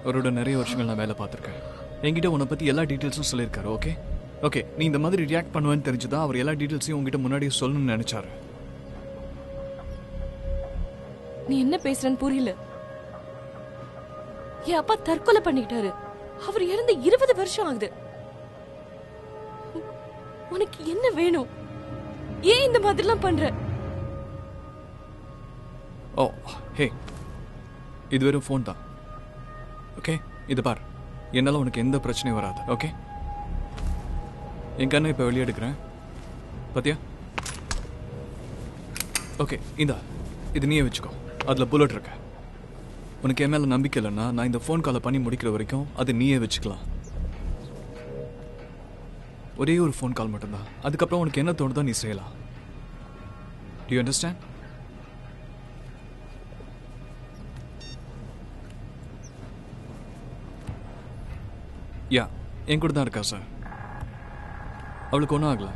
அவரோட நிறைய வருஷங்கள் நான் வேலை பார்த்துருக்கேன். என்கிட்ட உன்னை பத்தி எல்லா டீட்டெயில்ஸும் சொல்லியிருக்காரு. ஓகே ஓகே, நீ இந்த மாதிரி ரியாக்ட் பண்ணுவேன்னு தெரிஞ்சுதான் அவர் எல்லா டீட்டெயில்ஸையும் உங்ககிட்ட முன்னாடியே சொல்லணும்னு நினைச்சாரு. நீ என்ன பேசுறன்னு புரியல. என் அப்பா தற்கொலை பண்ணிக்கிட்டாரு. அவர் இறந்து 20 வருஷம் ஆகுது. உனக்கு என்ன வேணும்? ஏன் இந்த மாதிரிலாம் பண்ற? ஓ ஹே, இது வெறும் ஃபோன் தான். ஓகே, இது பார், என்னால உனக்கு எந்த பிரச்சனையும் வராது. ஓகே, என் கண்ணை இப்போ வெளியே எடுக்கிறேன், பாத்தியா? ஓகே, இந்தா, இது நீயே வச்சுக்கோ. அதில் புல்லட் இருக்கு. உனக்கு என் மேலே நம்பிக்கை இல்லைன்னா நான் இந்த ஃபோன் காலை பண்ணி முடிக்கிற வரைக்கும் அது நீயே வச்சுக்கலாம். ஒரே ஒரு ஃபோன் கால் மட்டும்தான். அதுக்கப்புறம் உனக்கு என்ன தோணுதோ நீ செய்யலாம். Do you understand? யா, என் கூட தான் இருக்கா சார். அவளுக்கு ஒன்றும் ஆகல.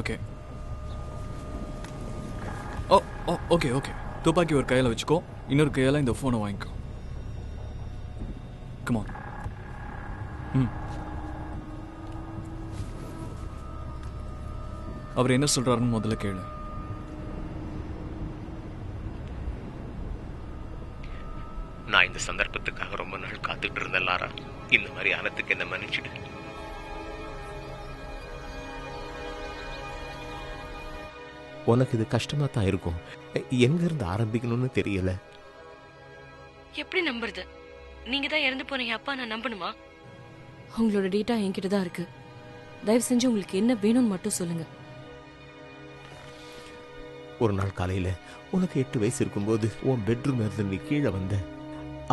ஓகே ஓ ஓ ஓகே ஓகே, துப்பாக்கி ஒரு கையில் வச்சுக்கோ, இன்னொரு கையால் இந்த ஃபோனை வாங்கிக்கோ. Come on. அவர் என்ன சொல்றாருன்னு முதல்ல கேளு. நான் இந்த சந்தர்ப்பத்துக்காக ரொம்ப நாள் காத்துட்டு இருந்தேன் லாரா. இந்த மாதிரி ஆனத்துக்கு என்ன மன்னிச்சிடு. உனக்கு இது கஷ்டமா தான் இருக்கும். எங்க இருந்து ஆரம்பிக்கணும்னு தெரியல. எப்படி நம்புறது? நீங்க தான் இறந்து போன என் அப்பா நான் நம்பணுமா? உங்களோட டேட்டா என்கிட்ட தான் இருக்கு. தயவு செஞ்சு உங்களுக்கு என்ன வேணும்னு மட்டும் சொல்லுங்க. ஒரு நாள் காலையில உனக்கு 8 வயசு இருக்கும்போது உன் பெட்ரூம் இருந்து நீ கீழே வந்த.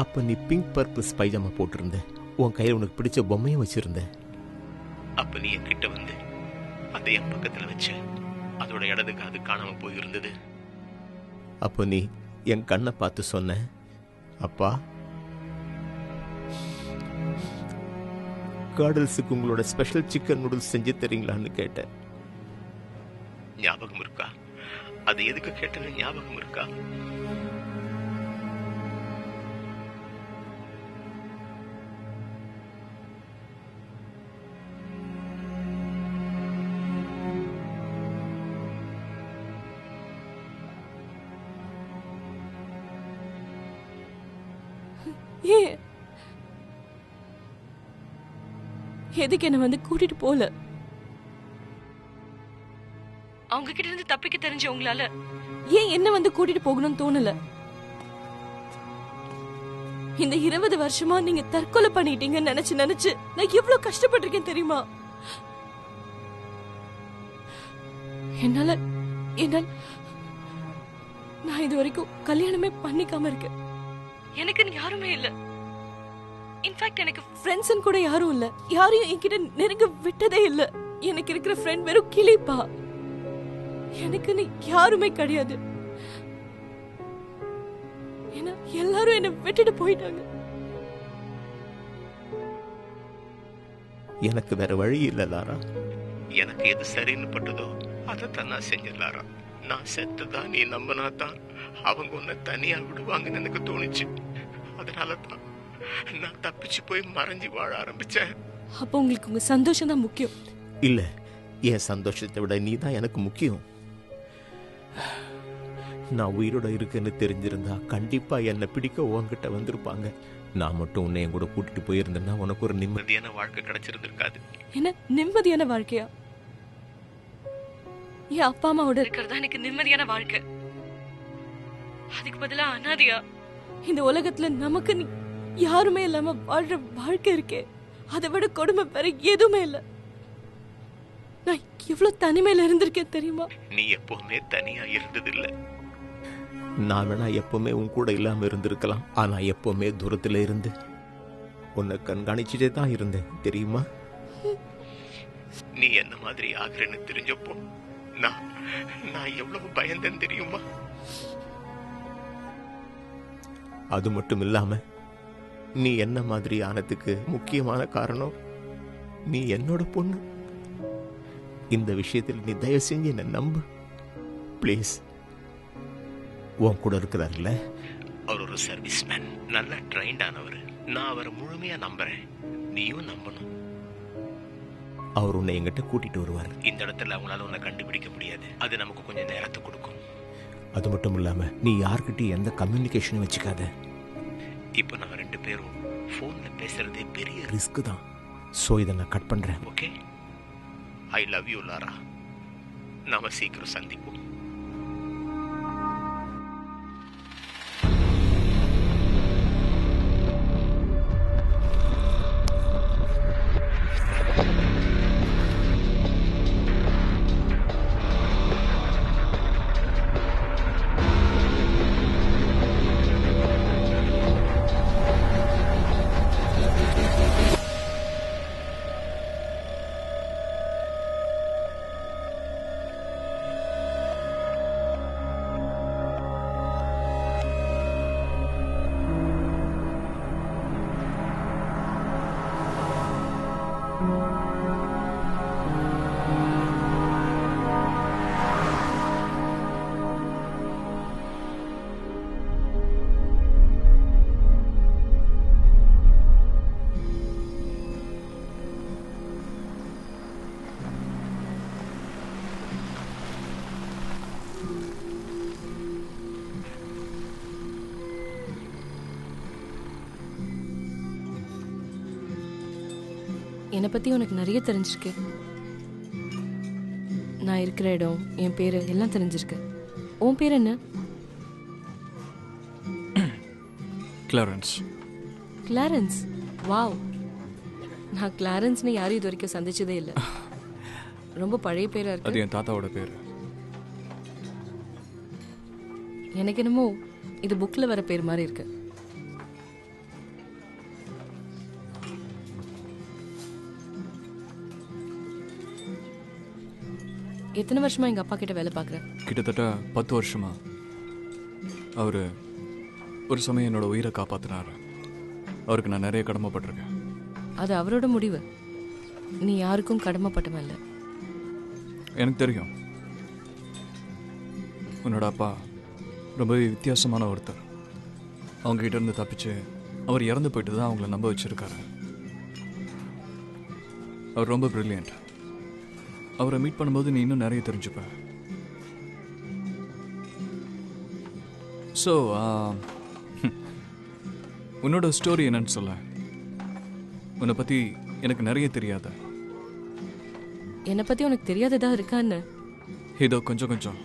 அப்ப நீ பிங்க் பர்பிள் பைஜாமா போட்டிருந்த. உன் கையில உனக்கு பிடிச்ச பொம்மையும் வச்சிருந்த. அப்ப நீ என் கிட்ட வந்து அதை என் பக்கத்துல வச்ச. அதோட இடது காது காணாம போயிருந்தது. அப்போ நீ என் கண்ணை பார்த்து சொன்ன, அப்பா கார்டல்ஸுக்கு உங்களோட ஸ்பெஷல் சிக்கன் நூடுல்ஸ் செஞ்சு தரீங்களான்னு கேட்டேன். ஞாபகம் இருக்கா? அது எதுக்கு கேட்டேன்னு ஞாபகம் இருக்கா? ஏன் எதுக்கு என்ன வந்து கூட்டிட்டு போல? அவங்க கிட்ட இருந்து தப்பிக்க தெரிஞ்ச உங்களால ஏன் என்ன வந்து கூட்டிட்டு போகணும்னு தோணல? இந்த 20 வருஷமா நீங்க தற்கொலை பண்ணிட்டீங்கன்னு நினைச்சு நான் எவ்வளவு கஷ்டப்பட்டிருக்கேன் தெரியுமா? என்னால நான் இது வரைக்கும் கல்யாணமே பண்ணிக்காம இருக்கேன். எனக்கு யாருமே இல்ல. இன்ஃபேக்ட் எனக்கு ஃப்ரெண்ட்ஸ் கூட யாரும் இல்ல. யாரையும் என்கிட்ட நெருங்க விட்டதே இல்ல. எனக்கு இருக்கிற ஃப்ரெண்ட் வெறும் கிளிப்பா. எனக்கு யாருமே கிடையாது. ஏன்னா எல்லாரும் என்ன விட்டுட்டு போயிட்டாங்க. எனக்கு வேற வழி இல்ல லாரா. எனக்கு எது சரின்னு பட்டதோ அதைத்தான் நான் செஞ்சேன் லாரா. நான் செத்துதான் நீ நம்பினாதான் அவங்க உன்னை தனியா விடுவாங்கன்னு எனக்கு தோணுச்சு. அதனாலதான் நான் தப்பிச்சு போய் மறைஞ்சு வாழ ஆரம்பிச்சேன். அப்ப உங்களுக்கு உங்க சந்தோஷம் தான் முக்கியம் இல்ல? என் சந்தோஷத்தை விட நீ தான் எனக்கு முக்கியம். நான் உயிரோட இருக்குன்னு தெரிஞ்சிருந்தா கண்டிப்பா என்னை பிடிக்க உன்கிட்ட வந்திருப்பாங்க. நான் மட்டும் உன்னை என் கூட கூட்டிட்டு போயிருந்தேன்னா உனக்கு ஒரு நிம்மதியான வாழ்க்கை கிடைச்சிருந்திருக்காது. என்ன நிம்மதியான வாழ்க்கையா? என் அப்பா அம்மாவோட இருக்கிறதா எனக்கு நிம்மதியான வாழ்க்கை. அதுக்கு பதிலா அனாதையா இந்த உலகத்துல நமக்கு யாருமே இல்லாம வாழ்ற வாழ்க்கை இருக்கே, அதை விட கொடுமை வேற எதுவுமே இல்ல. நான் எவ்வளவு தனிமையில இருந்திருக்கேன் தெரியுமா? நீ எப்பவுமே தனியா இருந்ததில்ல. நான் வேணா எப்பவுமே உன் கூட இல்லாம இருந்திருக்கலாம். ஆனா எப்பவுமே தூரத்துல இருந்து உன்னை கண்காணிச்சுட்டே தான் இருந்தேன் தெரியுமா? நீ என்ன மாதிரி ஆகிறேன்னு தெரிஞ்சப்போ நான் எவ்வளவு பயந்தேன் தெரியுமா? அது மட்டும் இல்லாம நீ என்ன மாதிரி ஆனதுக்கு முக்கியமான காரணம் நீ என்னோட பொண்ணு. இந்த விஷயத்தில் நீ தயவு செஞ்சு என்ன நம்பு பிளீஸ். உன் கூட இருக்கிறார்ல, அவர் ஒரு சர்வீஸ்மேன், நல்லா ட்ரைன்ட் ஆனவர். நான் அவரை முழுமையா நம்புறேன், நீயும் நம்பணும். அவர் உன்னை எங்கிட்ட கூட்டிட்டு வருவார். இந்த இடத்துல அவங்களால உன்னை கண்டுபிடிக்க முடியாது. அது நமக்கு கொஞ்சம் நேரத்தை கொடுக்கும். அது மட்டும் இல்லாம நீ யார்கிட்டயும் எந்த கம்யூனிகேஷனும் வச்சுக்காத. இப்ப நம்ம 2 பேரும் போன்ல பேசுறதே பெரிய ரிஸ்க் தான். சோ இதை நான் கட் பண்றேன். Okay? I love you Laura. நாம சீக்கிரம் சந்திப்போம். என்னை பத்தி உனக்கு நிறைய தெரிஞ்சிருக்கு. நான் இருக்கிற இடம், என் பேரு எல்லாம் தெரிஞ்சிருக்கு. உன் பேர் என்ன? கிளாரன்ஸ். கிளாரன்ஸ்? வாவ். நான் கிளாரன்ஸ்னு யாரும் இது வரைக்கும் சந்திச்சதே இல்லை. ரொம்ப பழைய பேரா இருக்கு. அது என் தாத்தாவோட பேர். எனக்கு என்னமோ இது புக்ல வர பேர் மாதிரி இருக்கு. எத்தனை வருஷமா எங்க அப்பா கிட்ட வேலை பார்க்குறேன்? கிட்டத்தட்ட 10 வருஷமா. அவரு ஒரு சமயம் என்னோட உயிரை காப்பாத்தினாரு. அவருக்கு நான் நிறைய கடமைப்பட்டிருக்கேன். அது அவரோட முடிவு. நீ யாருக்கும் கடமைப்பட்டவன் இல்லை. எனக்கு தெரியும். உன்னோட அப்பா ரொம்பவே வித்தியாசமான ஒருத்தர். அவங்க கிட்ட இருந்து தப்பிச்சு அவர் இறந்து போயிட்டு தான் அவங்கள நம்ப வச்சிருக்காரு. அவர் ரொம்ப பிரில்லியன்ட். அவரை மீட் பண்ணும்போது நீ இன்னும் நிறைய தெரிஞ்சுப்ப. ஸோ உன்னோட ஸ்டோரி என்னன்னு சொல்ல. உன்னை பற்றி எனக்கு நிறைய தெரியாத. என்னை பற்றி உனக்கு தெரியாததா இருக்கான்னு? ஏதோ கொஞ்சம் கொஞ்சம்.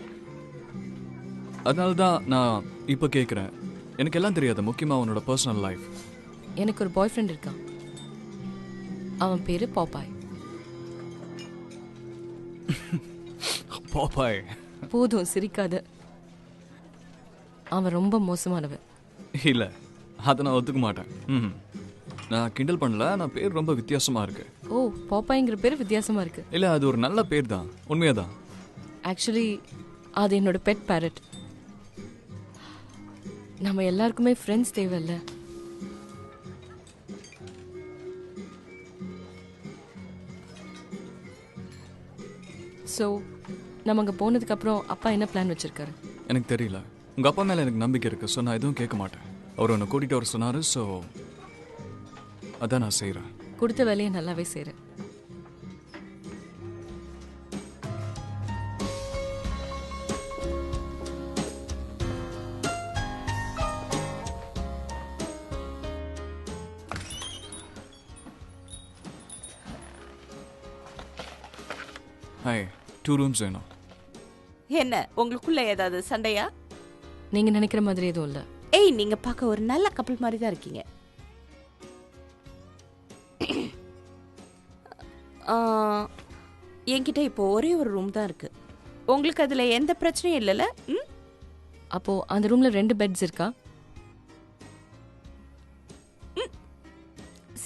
அதனால தான் நான் இப்போ கேட்குறேன். எனக்கு எல்லாம் தெரியாது, முக்கியமாக உன்னோட பர்சனல் லைஃப். எனக்கு ஒரு பாய் ஃப்ரெண்ட் இருக்கான். அவன் பேரு பாப்பாய். பாப்பாய்? போதும் சிரிக்காத. அவன் ரொம்ப மோசமானவன். இல்லை, அதை நான் ஒத்துக்க மாட்டேன். நான் கிண்டல் பண்ணல. நான் பேர் ரொம்ப வித்தியாசமா இருக்கு. ஓ, பாப்பாய்ங்கிற பேர் வித்தியாசமா இருக்கு. இல்லை, அது ஒரு நல்ல பேர் தான், உண்மையாதான். ஆக்சுவலி அது என்னோட பெட் பேரட். நம்ம எல்லாருக்குமே ஃப்ரெண்ட்ஸ் தேவையில்ல. ஸோ நம்ம அங்கே போனதுக்கப்புறம் அப்பா என்ன பிளான் வச்சிருக்காரு? எனக்கு தெரியல. உங்கள் அப்பா மேலே எனக்கு நம்பிக்கை இருக்கு. ஸோ நான் எதுவும் கேட்க மாட்டேன். அவர் உன்னை கூட்டிகிட்டு வர சொன்னார். ஸோ அதான் நான் செய்கிறேன். கொடுத்த வேலையை நல்லாவே செய்கிறேன். ஹாய், 2 rooms வேணும். என்ன உங்களுக்குள்ள ஏதாவது சண்டையா? நீங்க நினைக்கிற மாதிரி எதுவும் இல்ல. ஏய், நீங்க பார்க்க ஒரு நல்ல கப்பல் மாதிரி தான் இருக்கீங்க. என்கிட்ட இப்போ ஒரே ஒரு ரூம் தான் இருக்கு. உங்களுக்கு அதுல எந்த பிரச்சனையும் இல்லைல்ல? அப்போ அந்த ரூம்ல 2 பெட்ஸ் இருக்கா?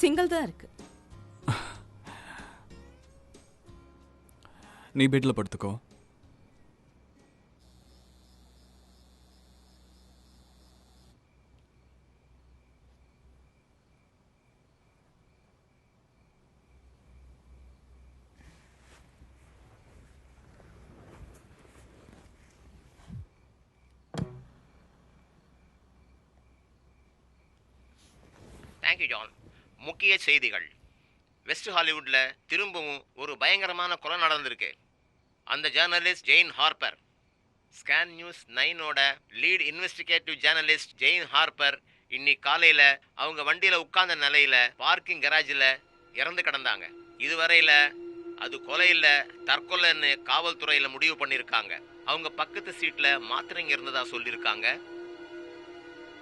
சிங்கிள் தான் இருக்கு. நீ பெட்ல படுத்துக்கோ. Thank you John. முக்கிய செய்திகள். வெஸ்ட் ஹாலிவுட்டில் திரும்பவும் ஒரு பயங்கரமான கொலை நடந்திருக்கு. அந்த journalist Jane Harper, scan news 9ஓட lead investigative journalist Jane Harper இன்னைக்கு காலையில் அவங்க வண்டியில் உட்கார்ந்த நிலையில் பார்க்கிங் கராஜில் இறந்து கிடந்தாங்க. இதுவரையில் அது கொலை இல்லை, தற்கொலைன்னு காவல்துறையில் முடிவு பண்ணியிருக்காங்க. அவங்க பக்கத்து சீட்டில் மாத்திரைங்க இருந்ததா சொல்லியிருக்காங்க.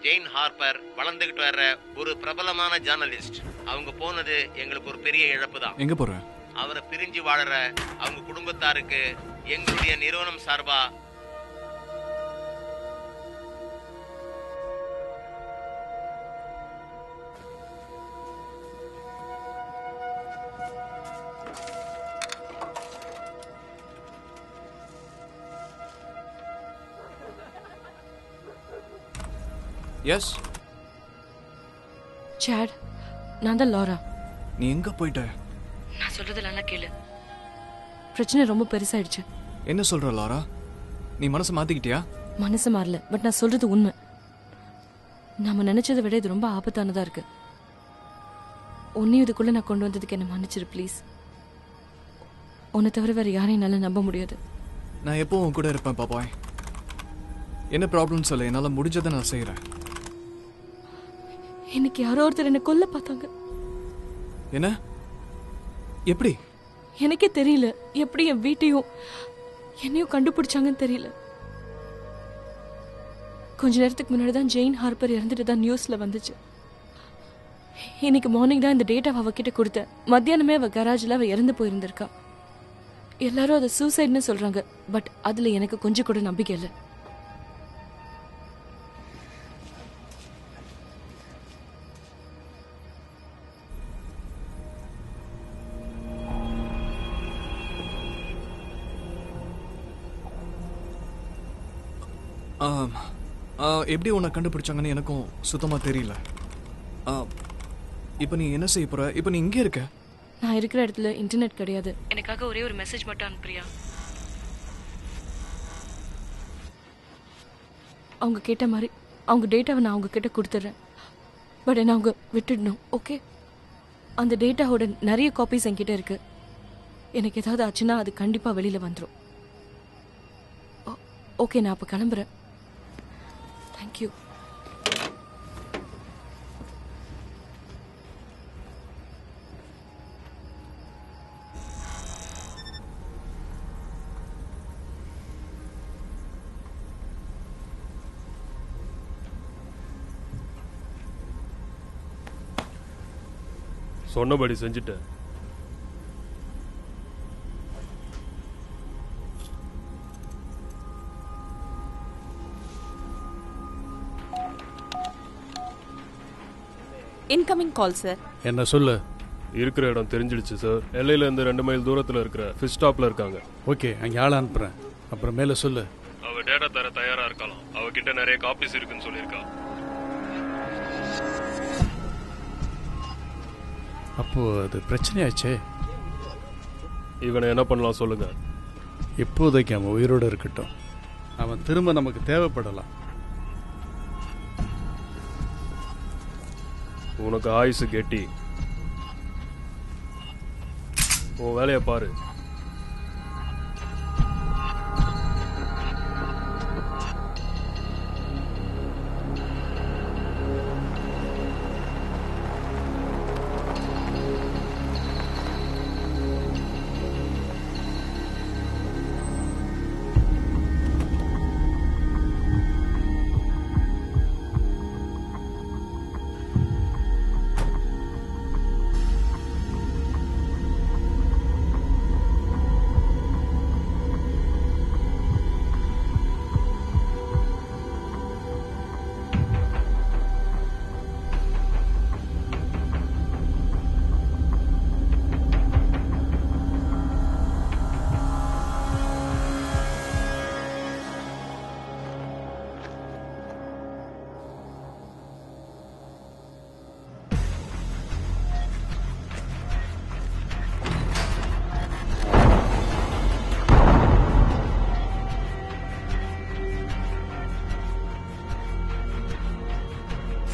ஜெயின் ஹார்பர் வளர்ந்துகிட்டு வர்ற ஒரு பிரபலமான ஜேர்னலிஸ்ட். அவங்க போனது எங்களுக்கு ஒரு பெரிய இழப்பு தான். எங்க போற? அவரை பிரிஞ்சு வாழற அவங்க குடும்பத்தாருக்கு எங்களுடைய நிறுவனம் சார்பா எஸ். சாட், நான் தான் லாரா. நீ எங்க போயிட்ட? நான் சொல்றது நல்லா கேளு. பிரச்சனை ரொம்ப பெருசாயிடுச்சு. என்ன சொல்ற லாரா? நீ மனசை மாத்திக்கிட்டியா? மனசு மாறல, பட் நான் சொல்றது உண்மை. நாம நினைச்சதை விட இது ரொம்ப ஆபத்தானதா இருக்கு. உன்னையும் இதுக்குள்ள நான் கொண்டு வந்ததுக்கு என்ன மன்னிச்சிரு ப்ளீஸ். உன்னை தவிர வேற யாரையும் என்னால நம்ப முடியாது. நான் எப்போ உன் கூட இருப்பேன் பாப்பாய். என்ன ப்ராப்ளம் சொல்ல, என்னால முடிஞ்சதை நான் செய்யறேன். எனக்கு யாரோ ஒருத்தர் என்ன கொல்ல பார்த்தாங்க. என்ன? எப்படி? எனக்கே தெரியல. எப்படி என் வீட்டையும் என்னையும் கண்டுபிடிச்சாங்கன்னு தெரியல. கொஞ்ச நேரத்துக்கு முன்னாடி தான் ஜெயின் ஹார்பர் இறந்துட்டு தான் நியூஸ்ல வந்துச்சு. இன்னைக்கு மார்னிங் தான் இந்த டேட்டா அவகிட்ட கொடுத்தேன். மத்தியானமே அவ கராஜில் அவ இறந்து போயிருந்திருக்கா. எல்லாரும் அதை சூசைட்னு சொல்றாங்க, பட் அதுல எனக்கு கொஞ்சம் கூட நம்பிக்கை இல்லை. எப்படி உன்னை கண்டுபிடிச்சாங்கன்னு எனக்கும் சுத்தமாக தெரியல. இப்போ நீ என்ன செய்ய போற? இப்போ நீ இங்கே இருக்க. நான் இருக்கிற இடத்துல இன்டர்நெட் கிடையாது. எனக்காக ஒரே ஒரு மெசேஜ் மட்டும் அனுப்புறியா? அவங்க கேட்ட மாதிரி அவங்க டேட்டாவை நான் அவங்க கிட்ட கொடுத்துட்றேன். பட் என்ன அவங்க விட்டுடணும். ஓகே? அந்த டேட்டாவோட நிறைய காப்பீஸ் என்கிட்ட இருக்கு. எனக்கு ஏதாவது ஆச்சுன்னா அது கண்டிப்பா வெளியில வந்துடும். ஓகே, நான் அப்ப கிளம்புறேன். தேங்க்யூ. சொன்னபடி செஞ்சுட்டேன். Incoming call sir. என்ன சொல்லு. இருக்கிற இடம் தெரிஞ்சிடுச்சு சார். எல்லையில இருந்து 2 மைல் தூரத்துல இருக்கிற ஃபிஷ் ஸ்டாப்ல இருக்காங்க. ஓகே, அங்கே ஆளை அனுப்புறேன். அப்புறம் மேலே சொல்லு. அவ டேட்டா தர தயாரா இருக்கலாம். அவகிட்ட நிறைய காப்பீஸ் இருக்குன்னு சொல்லியிருக்கா. அப்போ அது பிரச்சனையாச்சே. இவனை என்ன பண்ணலாம் சொல்லுங்க. இப்போதைக்கு அவன் உயிரோடு இருக்கட்டும். அவன் திரும்ப நமக்கு தேவைப்படலாம். உனக்கு ஆயுசு கெட்டி. உன் வேலையை பாரு.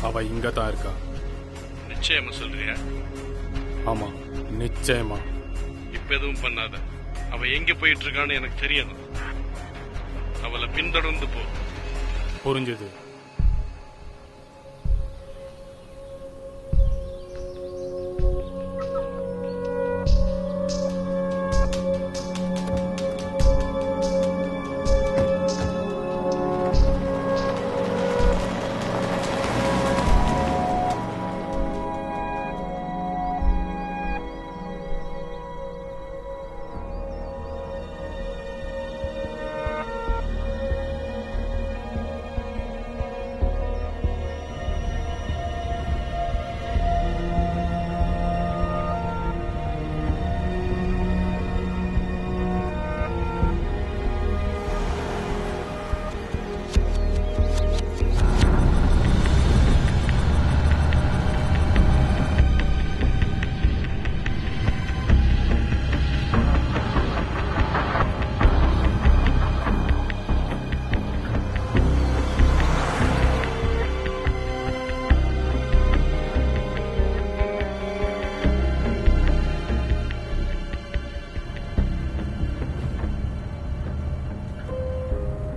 அவ இங்க தான் இருக்கா. நிச்சயமா சொல்றியா? ஆமா, நிச்சயமா. இப்ப எதுவும் பண்ணாத. அவ எங்க போயிட்டு இருக்கான்னு எனக்கு தெரியணும். அவளை பின்தொடர்ந்து போ. புரிஞ்சது.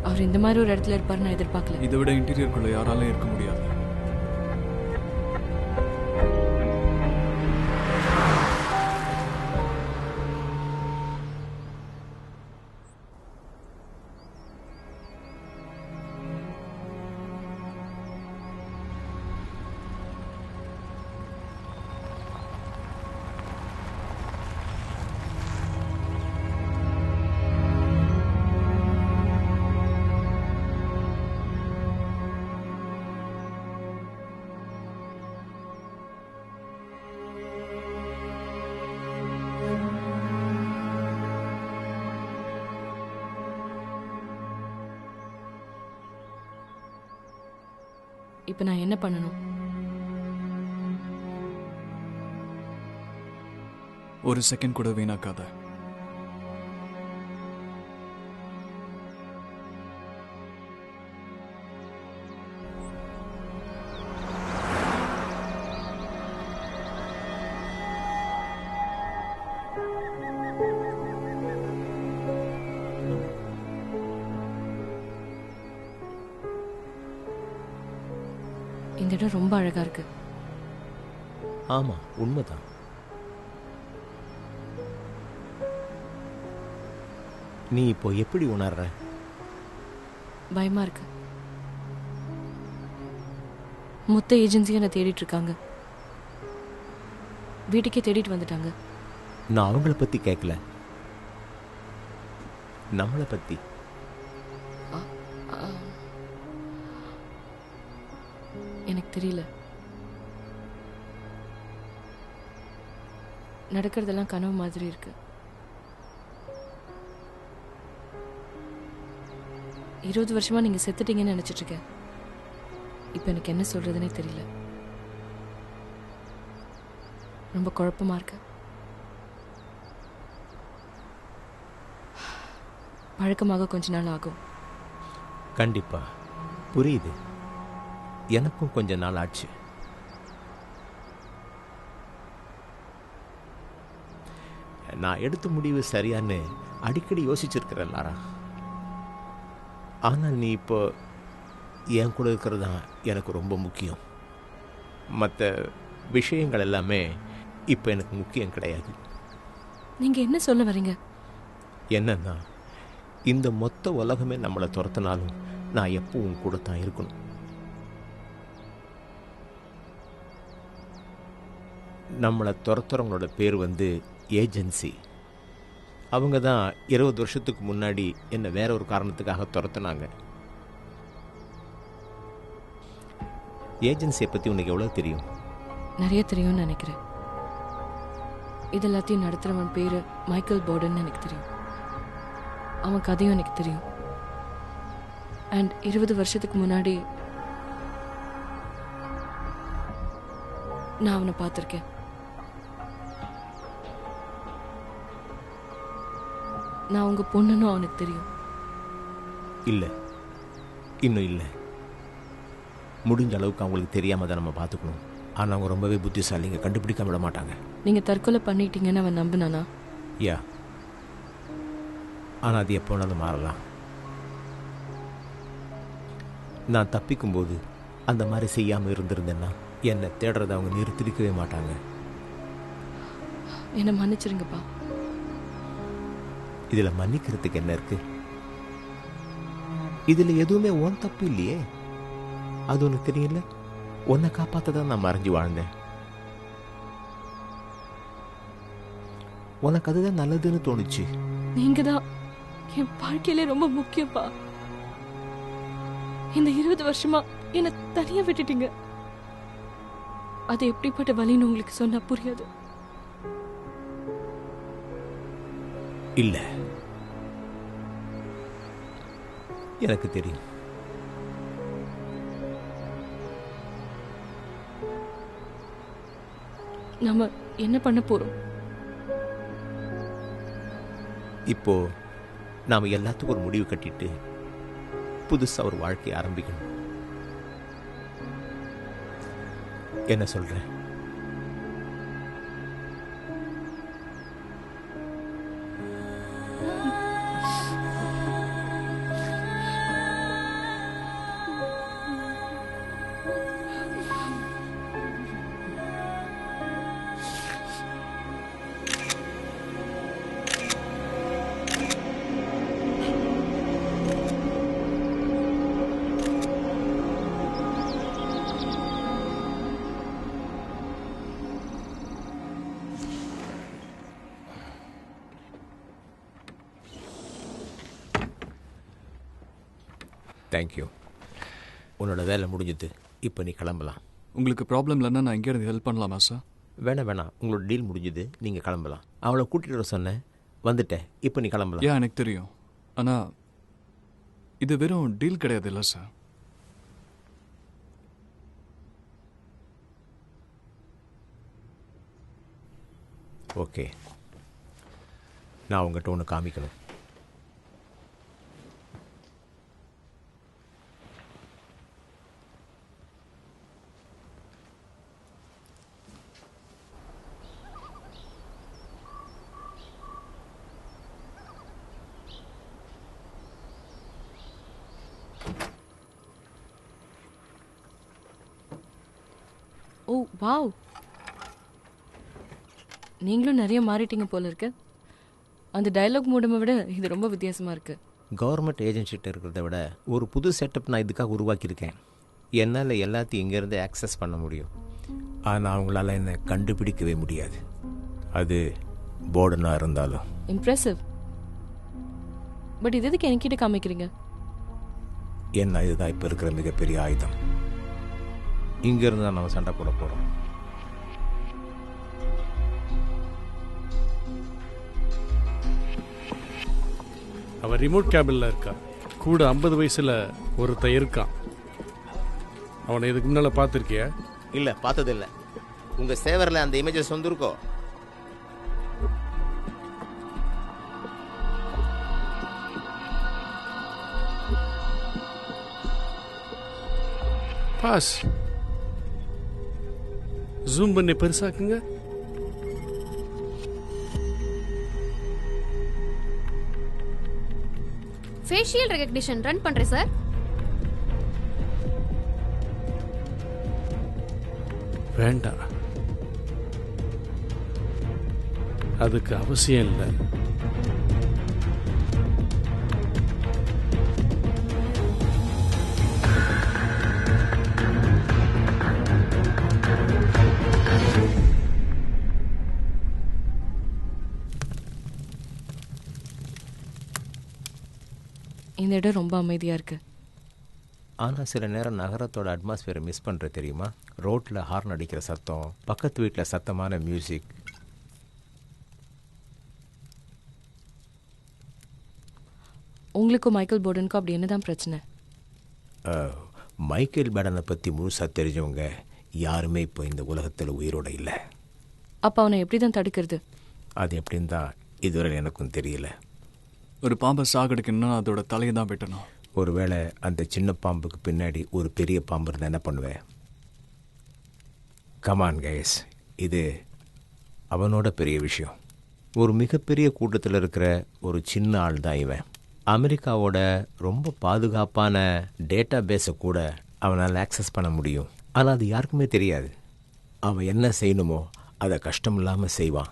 அவர் இந்த மாதிரி ஒரு இடத்துல இருப்பாரு நான் எதிர்பார்க்கல. இதை விட இன்டீரியருக்குள்ள யாராலும் இருக்க முடியாது. இப்போ நான் என்ன பண்ணணும்? ஒரு செகண்ட் கூட வீணாக்காத. இந்த இடம் ரொம்ப அழகா இருக்கு. ஆமா, உண்மைதான். நீ இப்போ எப்படி உணர்ற? பயமா இருக்கு. மொத்த ஏஜென்சியை என்ன தேடிட்டு இருக்காங்க. வீட்டுக்கே தேடிட்டு வந்துட்டாங்க. நான் அவங்கள பத்தி கேட்கல, நம்மளை பத்தி. எனக்கு தெரியல. நடக்கிறதெல்லாம் கனவு மாதிரி இருக்கு. 20 வருஷமா நீங்க செத்துட்டீங்கன்னு நினைச்சிட்டு இருக்கேன். இப்ப எனக்கு என்ன சொல்றதுன்னே தெரியல. ரொம்ப குழப்பமா இருக்கு. பழக்கமாக கொஞ்ச நாள் ஆகும். கண்டிப்பா புரியுது. எனக்கும் கொஞ்ச நாள் ஆச்சு. நான் எடுத்த முடிவு சரியான்னு அடிக்கடி யோசிச்சிருக்கிறேன் லாரா. ஆனால் நீ இப்போ என் கூட இருக்கிறது தான் எனக்கு ரொம்ப முக்கியம். மற்ற விஷயங்கள் எல்லாமே இப்போ எனக்கு முக்கியம் கிடையாது. நீங்க என்ன சொல்ல வரீங்க? என்னன்னா, இந்த மொத்த உலகமே நம்மளை துரத்தினாலும் நான் எப்பவும் கூட தான் இருக்கணும். நம்மளை துரத்துறவங்களோட பேர் வந்து ஏஜென்சி. அவங்க தான் 20 வருஷத்துக்கு முன்னாடி என்னை வேற ஒரு காரணத்துக்காக துரத்துனாங்க. ஏஜென்சியை பற்றி உனக்கு எவ்வளோ தெரியும்? நிறைய தெரியும்னு நினைக்கிறேன். இது எல்லாத்தையும் நடத்துகிறவன் பேர் மைக்கேல் போர்டன் எனக்கு தெரியும். அவன் கதையும் எனக்கு தெரியும். அண்ட் 20 வருஷத்துக்கு முன்னாடி நான் அவனை பார்த்துருக்கேன். நான் உங்க பொண்ணுன்னு அவனுக்கு தெரியும். இல்லை, இன்னும் இல்லை. முடிஞ்ச அளவுக்கு அவங்களுக்கு தெரியாம தான் நம்ம பார்த்துக்கணும். ஆனால் அவங்க ரொம்பவே புத்திசாலிங்க, கண்டுபிடிக்காம விட மாட்டாங்க. நீங்க தற்கொலை பண்ணிட்டீங்கன்னு அவன் நம்பினானா? யா, ஆனால் அது எப்போ வேணாலும் மாறலாம். நான் தப்பிக்கும்போது அந்த மாதிரி செய்யாமல் இருந்திருந்தேன்னா என்னை தேடுறதை அவங்க நிறுத்திருக்கவே மாட்டாங்க. என்னை மன்னிச்சிருங்கப்பா. இதில் மன்னிக்கிறதுக்கு என்ன இருக்கு? இதில் எதுவுமே உன் தப்பு இல்லையே. அது உனக்கு தெரியல. உன்னை காப்பாற்ற தான் நான் மறைஞ்சு வாழ்ந்தேன். உனக்கு அதுதான் நல்லதுன்னு தோணுச்சு. நீங்க தான் என் வாழ்க்கையிலே ரொம்ப முக்கியப்பா. இந்த 20 வருஷமா என்னை தனியா விட்டுட்டீங்க. அது எப்படிப்பட்ட வலின்னு உங்களுக்கு சொன்னா புரியாது. இல்ல, எனக்கு தெரியும். நம்ம என்ன பண்ண போறோம்? இப்போ நாம எல்லாத்துக்கும் ஒரு முடிவு கட்டிட்டு புதுசா ஒரு வாழ்க்கையை ஆரம்பிக்கணும். என்ன சொல்ற? தேங்க்யூ. உன்னோட வேலை முடிஞ்சது. இப்போ நீ கிளம்பலாம். உங்களுக்கு ப்ராப்ளம் இல்லைன்னா நான் எங்கேயாவது ஹெல்ப் பண்ணலாமா சார்? வேணாம், உங்களோட டீல் முடிஞ்சது. நீங்கள் கிளம்பலாம். அவளை கூட்டிகிட்டு வர சொன்னேன், வந்துட்டேன். இப்போ நீ கிளம்பலாம். ஏன் எனக்கு தெரியும். ஆனால் இது வெறும் டீல் கிடையாது இல்லை சார். ஓகே, நான் உங்கள்கிட்ட ஒன்று காமிக்கணும். ஓ வாவ், நீங்களும் நிறைய மாறிட்டீங்க போல இருக்கு. அந்த டயலாக் மூடமை விட இது ரொம்ப வித்தியாசமாக இருக்கு. கவர்மெண்ட் ஏஜென்சிட்ட இருக்கிறத விட ஒரு புது செட்டப் நான் இதுக்காக உருவாக்கியிருக்கேன். என்னால் எல்லாத்தையும் இங்கேருந்து ஆக்சஸ் பண்ண முடியும். ஆனால் அவங்களால என்னை கண்டுபிடிக்கவே முடியாது, அது போர்டனாக இருந்தாலும். இம்ப்ரெசிவ். பட் இது எதுக்கு என்கிட்ட காமிக்கிறீங்க? என்ன, இதுதான் இப்போ இருக்கிற மிகப்பெரிய ஆயுதம். இங்கேருந்து தான் நம்ம சண்டை போட போகிறோம். அவன் ரிமோட் கேபிளில் இருக்கா. கூட 50 வயசில் ஒருத்தன் இருக்கான். அவனை இதுக்கு முன்னால் பார்த்துருக்கிய? இல்லை, பார்த்ததில்லை. உங்கள் சேவரில் அந்த இமேஜஸ் வந்துருக்கோ? பாஸ் ஜூம் பண்ணி பெருசாக்குங்க. ஃபேஷியல் ரெகக்னிஷன் ரன் பண்றேன் சார். வேண்டாம், அதுக்கு அவசியம் இல்லை. இந்த இடம் ரொம்ப அமைதியாக இருக்கு. ஆனால் சில நேரம் நகரத்தோட அட்மாஸ்பியரை மிஸ் பண்ணுற தெரியுமா? ரோட்டில் ஹார்ன் அடிக்கிற சத்தம், பக்கத்து வீட்டில் சத்தமான மியூசிக். உங்களுக்கும் மைக்கேல் போர்டனுக்கும் அப்படி என்னதான் பிரச்சனை? மைக்கேல் பேடனை பற்றி முழுசாக தெரிஞ்சவங்க யாருமே இப்போ இந்த உலகத்தில் உயிரோட இல்லை. அப்போ அவனை எப்படி தான் தடுக்கிறது? அது எப்படின்னு தான் இதுவரை எனக்கும் தெரியல. ஒரு பாம்பை சாகடிக்கணும்னா அதோட தலையை தான் வெட்டணும். ஒருவேளை அந்த சின்ன பாம்புக்கு பின்னாடி ஒரு பெரிய பாம்பு இருந்தால் என்ன பண்ணுவேன்? கமான் கைஸ், இது அவனோட பெரிய விஷயம். ஒரு மிகப்பெரிய கூட்டத்தில் இருக்கிற ஒரு சின்ன ஆள் தான் இவன். அமெரிக்காவோட ரொம்ப பாதுகாப்பான டேட்டா பேஸை கூட அவனால் ஆக்சஸ் பண்ண முடியும். ஆனால் அது யாருக்குமே தெரியாது. அவன் என்ன செய்யணுமோ அதை கஷ்டம் இல்லாமல் செய்வான்.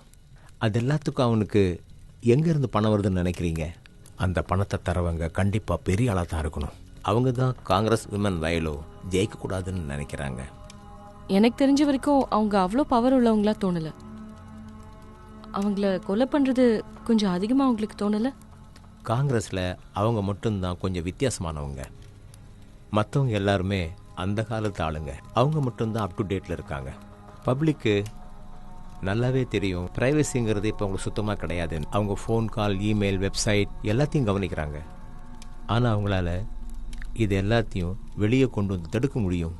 அது எல்லாத்துக்கும் அவனுக்கு எங்கேருந்து பணம் வருதுன்னு நினைக்கிறீங்க? அந்த பணத்தை தரவங்க கண்டிப்பாக பெரிய ஆளாக தான் இருக்கணும். அவங்க தான் காங்கிரஸ் விமன் வயலோ ஜெயிக்கக்கூடாதுன்னு நினைக்கிறாங்க. எனக்கு தெரிஞ்ச வரைக்கும் அவங்க அவ்வளோ பவர் உள்ளவங்களா தோணலை. அவங்கள கொலை பண்ணுறது கொஞ்சம் அதிகமாக அவங்களுக்கு தோணலை? காங்கிரஸில் அவங்க மட்டும்தான் கொஞ்சம் வித்தியாசமானவங்க. மற்றவங்க எல்லாருமே அந்த காலத்து ஆளுங்க. அவங்க மட்டும்தான் அப் டு டேட்டில் இருக்காங்க. பப்ளிக்கு நல்லாவே தெரியும் ப்ரைவசிங்கிறது இப்போ அவங்களுக்கு சுத்தமாக கிடையாது. அவங்க ஃபோன் கால், இமெயில், வெப்சைட் எல்லாத்தையும் கவனிக்கிறாங்க. ஆனால் அவங்களால இது எல்லாத்தையும் வெளியே கொண்டு வந்து தடுக்க முடியும்.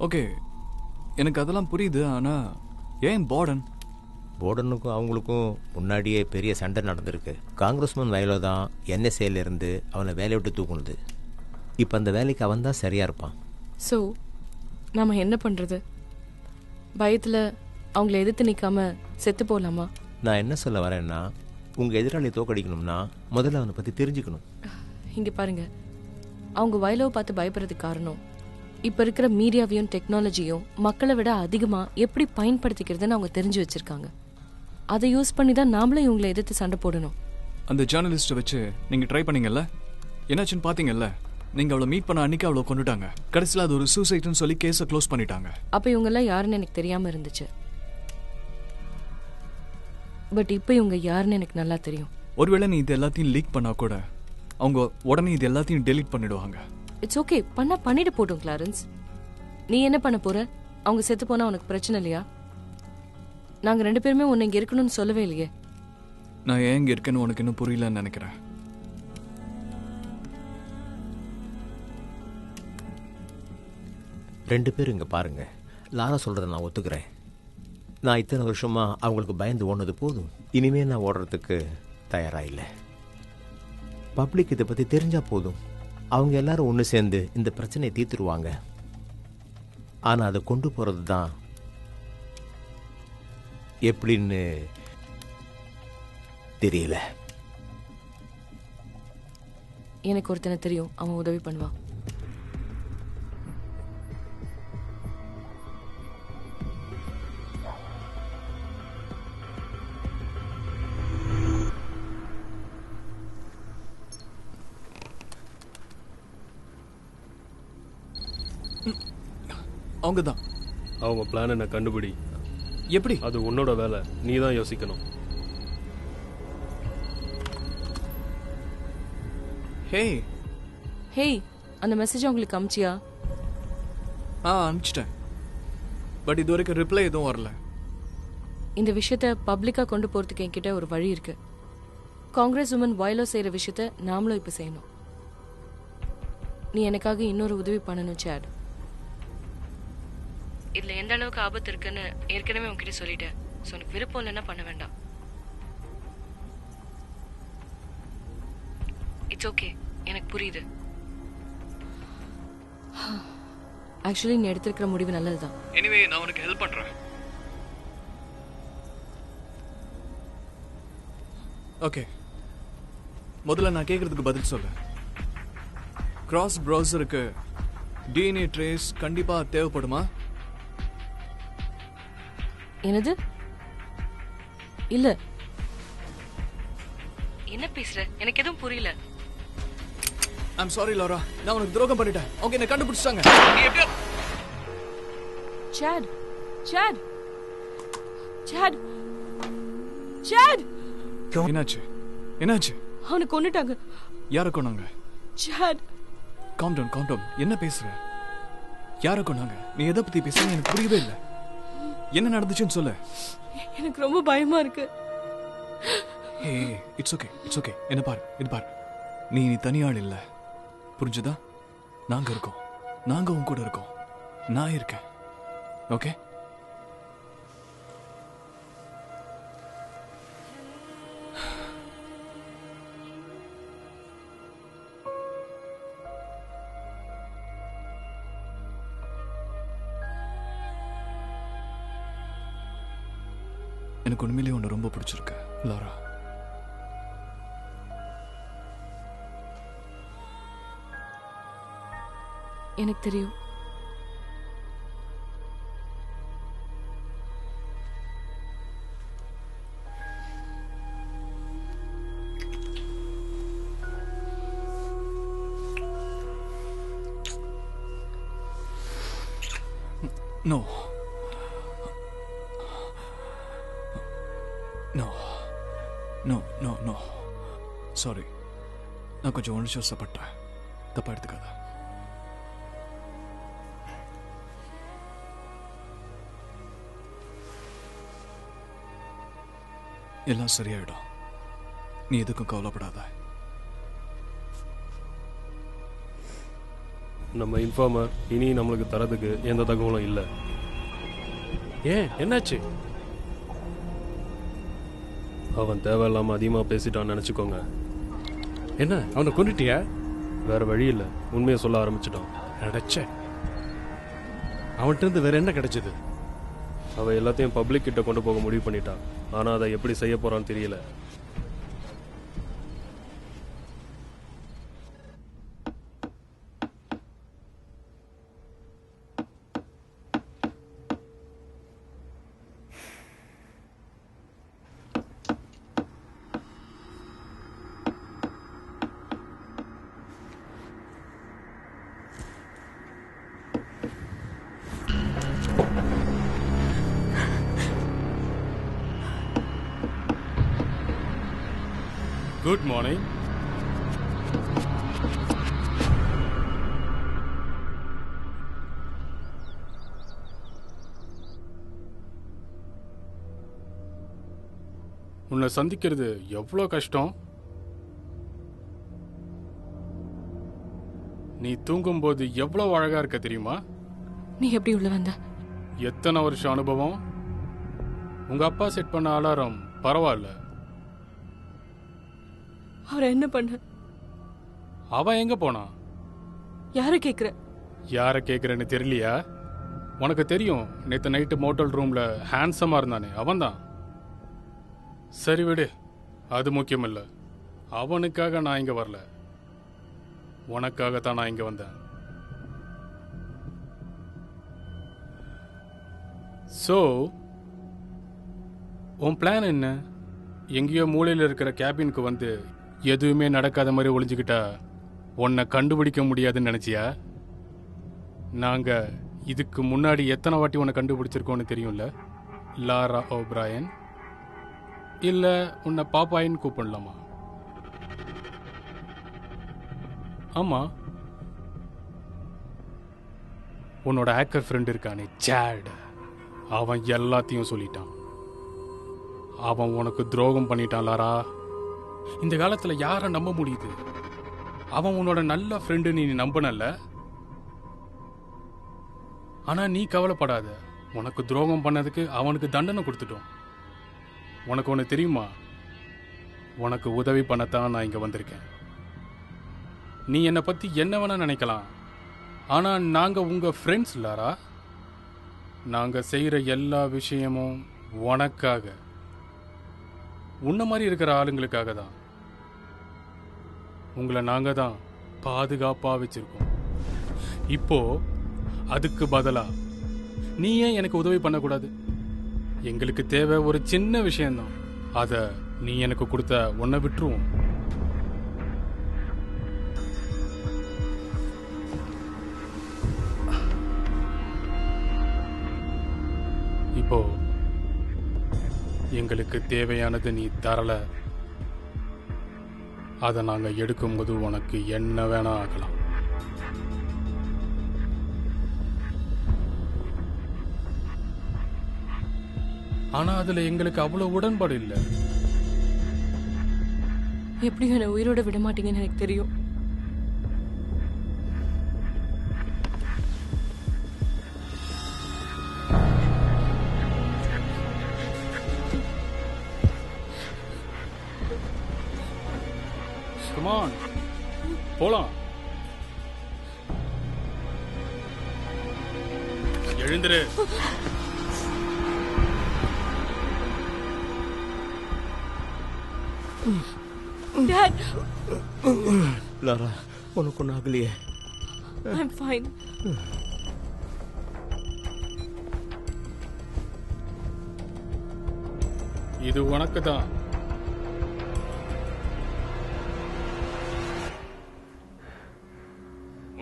ஓகே, எனக்கு அதெல்லாம் புரியுது. ஆனால் ஏன் போர்டனுக்கும் அவங்களுக்கும் முன்னாடியே பெரிய சண்டை நடந்திருக்கு. காங்கிரஸ்மேன் வயலோ தான் என்எஸ்ஏலேருந்து அவனை வேலையை விட்டு தூக்குனது. இப்போ அந்த வேலைக்கு அவன் தான் சரியாக இருப்பான். ஸோ நாம் என்ன பண்ணுறது? பயத்தில் அவங்கள எதிர்த்து நிற்காம செத்து போகலாமா? நான் என்ன சொல்ல வரேன்னா, உங்கள் எதிராளி தோக்கடிக்கணும்னா முதல்ல அவனை பற்றி தெரிஞ்சுக்கணும். இங்கே பாருங்க, அவங்க வயலோவை பார்த்து பயப்படுறதுக்கு காரணம் இப்போ இருக்கிற மீடியாவையும் டெக்னாலஜியும் மக்களை விட அதிகமாக எப்படி பயன்படுத்திக்கிறதுன்னு அவங்க தெரிஞ்சு வச்சுருக்காங்க. அதை யூஸ் பண்ணி தான் நாமளும் இவங்களை எதிர்த்து சண்டை போடணும். அந்த ஜேர்னலிஸ்ட்டை வச்சு நீங்கள் ட்ரை பண்ணீங்கல்ல, என்னாச்சுன்னு பார்த்தீங்கல்ல? நீங்கள் அவளை மீட் பண்ண அன்னைக்கு அவளை கொண்டுட்டாங்க. கடைசியில் அது ஒரு சூசைட்னு சொல்லி கேஸை க்ளோஸ் பண்ணிட்டாங்க. அப்போ இவங்கெல்லாம் யாருன்னு எனக்கு தெரியாமல் இருந்துச்சு. பட் இப்போ இவங்க யாருன்னு எனக்கு நல்லா தெரியும். ஒருவேளை நீ இது எல்லாத்தையும் லீக் பண்ணா கூட அவங்க உடனே இது எல்லாத்தையும் டெலீட் பண்ணிடுவாங்க. இட்ஸ் ஓகே, பண்ணிட்டு போட்டோம் கிளாரன்ஸ். நீ என்ன பண்ண போற? அவங்க செத்து போனா உனக்கு பிரச்சனை இல்லையா? நாங்க 2 பேருமே உன்னை இங்க இருக்கணும்னு சொல்லவே இல்லையே. நான் ஏன் இங்க இருக்கேன்னு உனக்கு இன்னும் புரியலன்னு நினைக்கிறேன். ரெண்டு பேரும் இங்கே பாருங்க. லாரா சொல்கிறத நான் ஒத்துக்கிறேன். நான் இத்தனை வருஷமா அவங்களுக்கு பயந்து ஓடுனது போதும். இனிமே நான் ஓடுறதுக்கு தயாரா இல்லை. பப்ளிக் இதை பத்தி தெரிஞ்சா போதும், அவங்க எல்லாரும் ஒன்று சேர்ந்து இந்த பிரச்சனையை தீர்த்துருவாங்க. ஆனா அதை கொண்டு போறது தான் எப்படின்னு தெரியல. எனக்கு ஒருத்தனை தெரியும், அவன் உதவி பண்ணுவான். அவங்க தான். அவங்க பிளான் என்ன கண்டுபிடி. எப்படி? அது உன்னோட வேலை, நீ தான் யோசிக்கணும். ஹேய் ஹேய், அந்த மெசேஜ் உங்களுக்கு அமிச்சியா? அனுப்பிச்சிட்டேன். பட் இது வரைக்கும் ரிப்ளை எதுவும் வரல. இந்த விஷயத்த பப்ளிக்கா கொண்டு போறதுக்கு என்கிட்ட ஒரு வழி இருக்கு. காங்கிரஸ் உமன் வயலோ செய்யற விஷயத்த நாமளும் இப்ப செய்யணும். நீ எனக்காக இன்னொரு உதவி பண்ணணும் சேட். இதுல எந்த அளவுக்கு ஆபத்து இருக்குன்னு ஏற்கனவே உன்கிட்ட சொல்லிட்டேன். ஸோ உனக்கு விருப்பம் இல்லைன்னா பண்ண வேண்டாம். இட்ஸ் ஓகே, எனக்கு புரியுது. ஆக்சுவலி நீ எடுத்திருக்கிற முடிவு நல்லதுதான். எனிவே நான் உனக்கு ஹெல்ப் பண்றேன். ஓகே, முதல்ல நான் கேட்கறதுக்கு பதில் சொல்லு. கிராஸ் ப்ரௌசருக்கு டிஎன்ஏ ட்ரேஸ் கண்டிப்பா தேவைப்படுமா? என்னது? இல்ல. என்ன பேசுற? எனக்கு எதுவும் புரியல. ஐம் சாரி லாரா, நான் உனக்கு துரோகம் பண்ணிட்டேன். அவங்க என்ன கண்டுபிடிச்சாங்க. நீ எப்படியோ சேட் சேட் சேட் சேட். என்னாச்சு? என்னாச்சு? அவனை கொன்னுட்டாங்க. யாரை கொன்னாங்க? சேட். Calm down. என்ன பேசுற? யாரை கொன்னாங்க? நீ எதை பத்தி பேசுற? எனக்கு புரியவே இல்லை. என்ன நடந்துச்சுன்னு சொல்லு. எனக்கு ரொம்ப பயமா இருக்கு. ஹே, இட்ஸ் ஓகே. என்ன பாரு, இது பாரு. நீ தனியாள் இல்ல, புரிஞ்சுதா? நாங்க இருக்கோம். நாங்க உன் கூட இருக்கோம். நான் இருக்கேன். ஓகே? எனக்கு உண்மையிலேயே உன்னை ரொம்ப பிடிச்சிருக்கு லாரா. எனக்கு தெரியும். No. சாரி, நான் கொஞ்சம் உணர்ச்சிவசப்பட்டேன். தப்பா எடுத்துக்காத. எல்லாம் சரியாயிடும். நீ எதுக்கும் கவலைப்படாத. நம்ம இன்ஃபார்மர் இனி நம்மளுக்கு தரதுக்கு எந்த தகவலும் இல்லை. ஏன், என்னாச்சு? அவன் தேவையில்லாம அதிகமாக பேசிட்டான்னு நினச்சிக்கோங்க. என்ன, அவனை கொண்டுட்டியா? வேற வழி இல்லை, உண்மையை சொல்ல ஆரம்பிச்சிட்டான். அடைச்ச அவன்கிட்ட இருந்து வேற என்ன கிடைச்சது? அவன் எல்லாத்தையும் பப்ளிக் கிட்ட கொண்டு போக முடிவு பண்ணிட்டான். ஆனால் அதை எப்படி செய்ய போறான்னு தெரியல. Good morning. உன்னை சந்திக்கிறது எவ்வளோ கஷ்டம். நீ தூங்கும்போது எவ்வளோ அழகா இருக்க தெரியுமா? நீ எப்படி உள்ள வந்த? எத்தனை வருஷம் அனுபவம்? உங்க அப்பா செட் பண்ண அலாரம் பரவாயில்ல. அவரை என்ன பண்ண? அவன் எங்க போனான்? யாரை கேக்குற? யார கேக்குறேன்னு தெரியலையா? உனக்கு தெரியும், நேற்று நைட்டு மோட்டல் ரூம்ல ஹேண்ட்ஸமா இருந்தானே, அவன்தான். சரி விடு, அது முக்கியம் இல்லை. அவனுக்காக நான் இங்க வரல, உனக்காகத்தான் நான் இங்க வந்தேன். ஸோ உன் பிளான் என்ன? எங்கேயோ மூலையில் இருக்கிற கேபினுக்கு வந்து எதுவுமே நடக்காத மாதிரி ஒளிஞ்சுக்கிட்டா உன்னை கண்டுபிடிக்க முடியாதுன்னு நினைச்சியா? நாங்க இதுக்கு முன்னாடி எத்தனை வாட்டி உன்னை கண்டுபிடிச்சிருக்கோன்னு தெரியும்ல? லாரா ஓப்ராயன், இல்ல உன்னை பாப்பாயின்னு கூப்பிடலாமா? ஆமா, உன்னோட ஹேக்கர் ஃப்ரெண்ட் இருக்கானே சாட், அவன் எல்லாத்தையும் சொல்லிட்டான். அவன் உனக்கு துரோகம் பண்ணிட்டான் லாரா. இந்த காலத்துல யாரை நம்ப முடியுது? அவன் உன்னோட நல்ல ஃப்ரெண்டு, நீ நம்பினல்ல. ஆனா நீ கவலைப்படாத, உனக்கு துரோகம் பண்ணதுக்கு அவனுக்கு தண்டனை கொடுத்துட்டோம். உனக்கு ஒன்று தெரியுமா? உனக்கு உதவி பண்ணத்தான் நான் இங்க வந்திருக்கேன். நீ என்னை பத்தி என்ன வேணா நினைக்கலாம், ஆனா நாங்க உங்க ஃப்ரெண்ட்ஸ் லாரா. நாங்க செய்யற எல்லா விஷயமும் உனக்காக, உன்ன மாதிரி இருக்கிற ஆளுங்களுக்காக தான். உங்களை நாங்க தான் பாதுகாப்பா வச்சிருக்கோம். இப்போ அதுக்கு பதிலா நீ ஏன் எனக்கு உதவி பண்ணக்கூடாது? எங்களுக்கு தேவை ஒரு சின்ன விஷயம்தான், அத நீ எனக்கு கொடுத்த உன்னை விட்டுருவோம். இப்போ எங்களுக்கு தேவையானது நீ தரல, அதை நாங்க எடுக்கும்போது உனக்கு என்ன வேணா ஆகலாம். ஆனா அதுல எங்களுக்கு அவ்வளவு உடன்பாடு இல்லை. எப்படி என்னை உயிரோட விட மாட்டீங்கன்னு எனக்கு தெரியும். Come on, போலாம். எழுந்திரு. Dad, லாரா, உனக்கு ஒன்றும் ஆகலையே? I'm fine. இது உனக்கு தான்.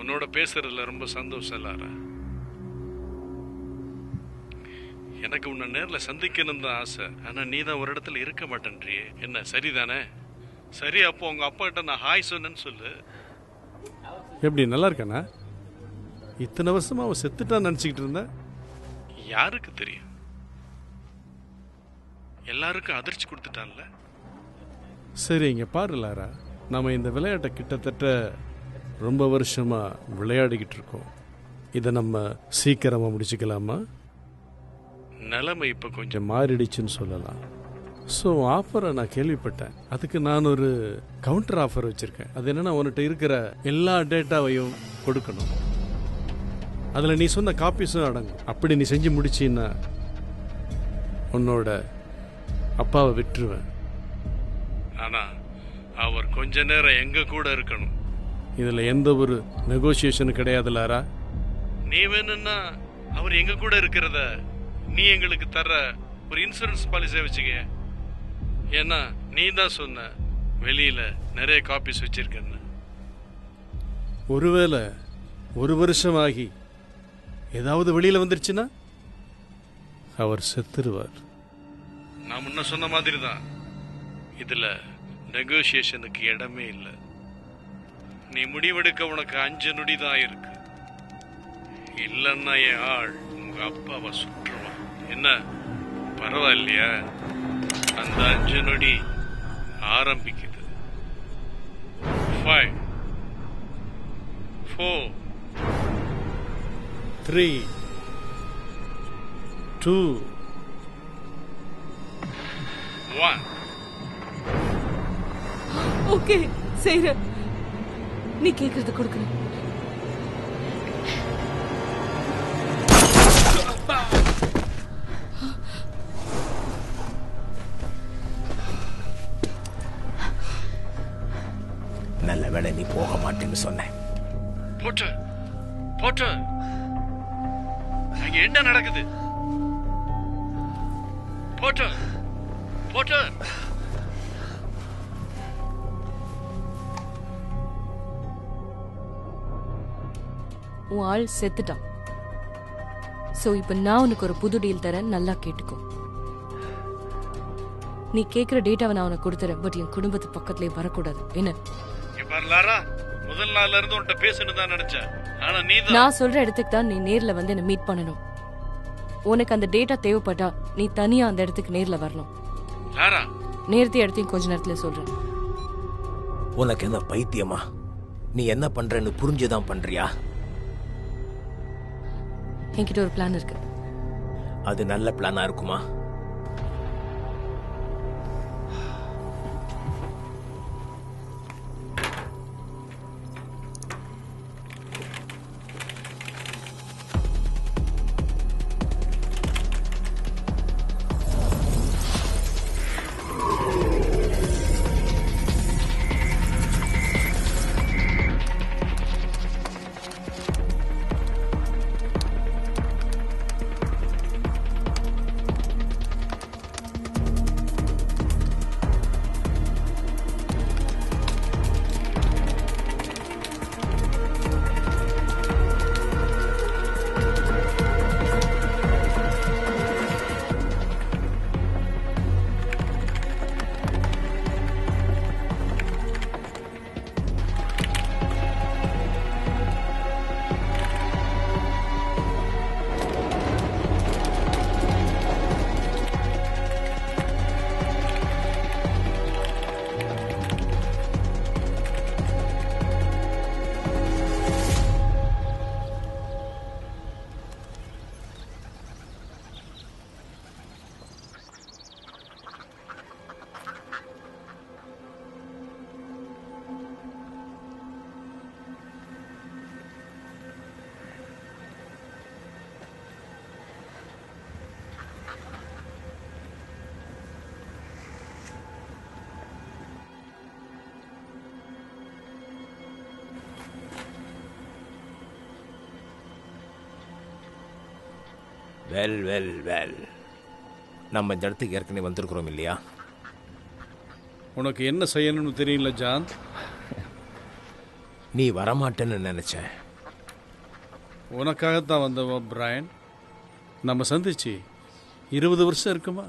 உன்னோட பேசுறதுல ரொம்ப சந்தோஷம் லாரா. எனக்கு உன்னை நேரில் சந்திக்கணும் தான் ஆசை, ஆனா நீ தான் ஒரு இடத்துல இருக்க மாட்டேன்றியே. என்ன சரிதானே? சரி, அப்போ உங்க அப்பா கிட்ட நான் ஹாய் சொன்னேன்னு சொல்லு. எப்படி, நல்லா இருக்கானா? இத்தனை வருஷமா அவன் செத்துட்டான்னு நினைச்சுக்கிட்டு இருந்த. யாருக்கு தெரியும்? எல்லாருக்கும் அதிர்ச்சி கொடுத்துட்டான்ல. சரி, இங்க பாரு லாரா, நம்ம இந்த விளையாட்டை கிட்டத்தட்ட ரொம்ப வருஷமா விளையாடிக்கிட்டு இருக்கோம். இதை நம்ம சீக்கிரமா முடிச்சுக்கலாமா? நிலைமை இப்ப கொஞ்சம் மாறிடுச்சுன்னு சொல்லலாம். ஸோ ஆஃபரை நான் கேள்விப்பட்டேன், அதுக்கு நான் ஒரு கவுண்டர் ஆஃபர் வச்சிருக்கேன். அது என்னன்னா, உன்கிட்ட இருக்கிற எல்லா டேட்டாவையும் கொடுக்கணும், அதில் நீ சொன்ன காப்பீஸும் அடங்கும். அப்படி நீ செஞ்சு முடிச்சின்னா உன்னோட அப்பாவை விட்டுருவேன். ஆனா அவர் கொஞ்ச நேரம் எங்க கூட இருக்கணும். இதில் எந்த ஒரு நெகோசியேஷனும் கிடையாது லாரா. நீ வேணும்னா அவர் எங்க கூட இருக்கிறத நீ எங்களுக்கு தர ஒரு இன்சூரன்ஸ் பாலிசியை வச்சுக்க. ஏன்னா நீ தான் சொன்ன வெளியில நிறைய காப்பீஸ் வச்சிருக்கன்னு. ஒருவேளை ஒரு வருஷம் ஆகி ஏதாவது வெளியில வந்துருச்சுன்னா அவர் செத்துருவார். நான் முன்ன சொன்ன மாதிரி தான், இதுல நெகோசியேஷனுக்கு இடமே இல்லை. நீ முடிவெடுக்க உனக்கு 5 நொடி தான் இருக்கு. இல்லன்னா என் ஆள் உங்க அப்பாவை சுற்றுவான். என்ன, பரவாயில்லையா? அந்த 5 நொடி ஆரம்பிக்குது. 5 4 3 2 1. ஓகே செய்ற. நீ கேக்குறது கொடுக்குறேன். நல்ல வேளை நீ போக மாட்டேன்னு சொன்னேன். போட்டு போட்டு அங்க என்ன நடக்குது? போட்டு போட்டு உன் ஆள் செத்துட்டான். சோ இப்ப நான் உனக்கு ஒரு புது டீல் தரேன், நல்லா கேட்டுக்கோ. நீ கேக்குற டேட்டாவை நான் உனக்கு கொடுத்துறேன், பட் என் குடும்பத்து பக்கத்துலயே வரக்கூடாது. என்ன? முதல் நாள்ல இருந்து உன்கிட்ட பேசணும் தான் நினைச்சேன். ஆனா நீ நான் சொல்ற இடத்துக்கு தான் நீ நேர்ல வந்து என்ன மீட் பண்ணணும். உனக்கு அந்த டேட்டா தேவைப்பட்டா நீ தனியா அந்த இடத்துக்கு நேர்ல வரணும். நேரத்தை இடத்தையும் கொஞ்ச நேரத்துல சொல்றேன். உனக்கு என்ன பைத்தியமா? நீ என்ன பண்றன்னு புரிஞ்சுதான் பண்றியா? என்கிட்ட ஒரு பிளான் இருக்கு. அது நல்ல பிளானா இருக்குமா? வெல் வெல் வெல், நம்ம இந்த இடத்துக்கு ஏற்கனவே வந்திருக்கிறோம் இல்லையா? உனக்கு என்ன செய்யணும்னு தெரியல ஜான். நீ வரமாட்டேன்னு நினைச்சேன். உனக்காகத்தான் வந்தவன் பிரையன். நம்ம சந்திச்சு 20 வருஷம் இருக்குமா?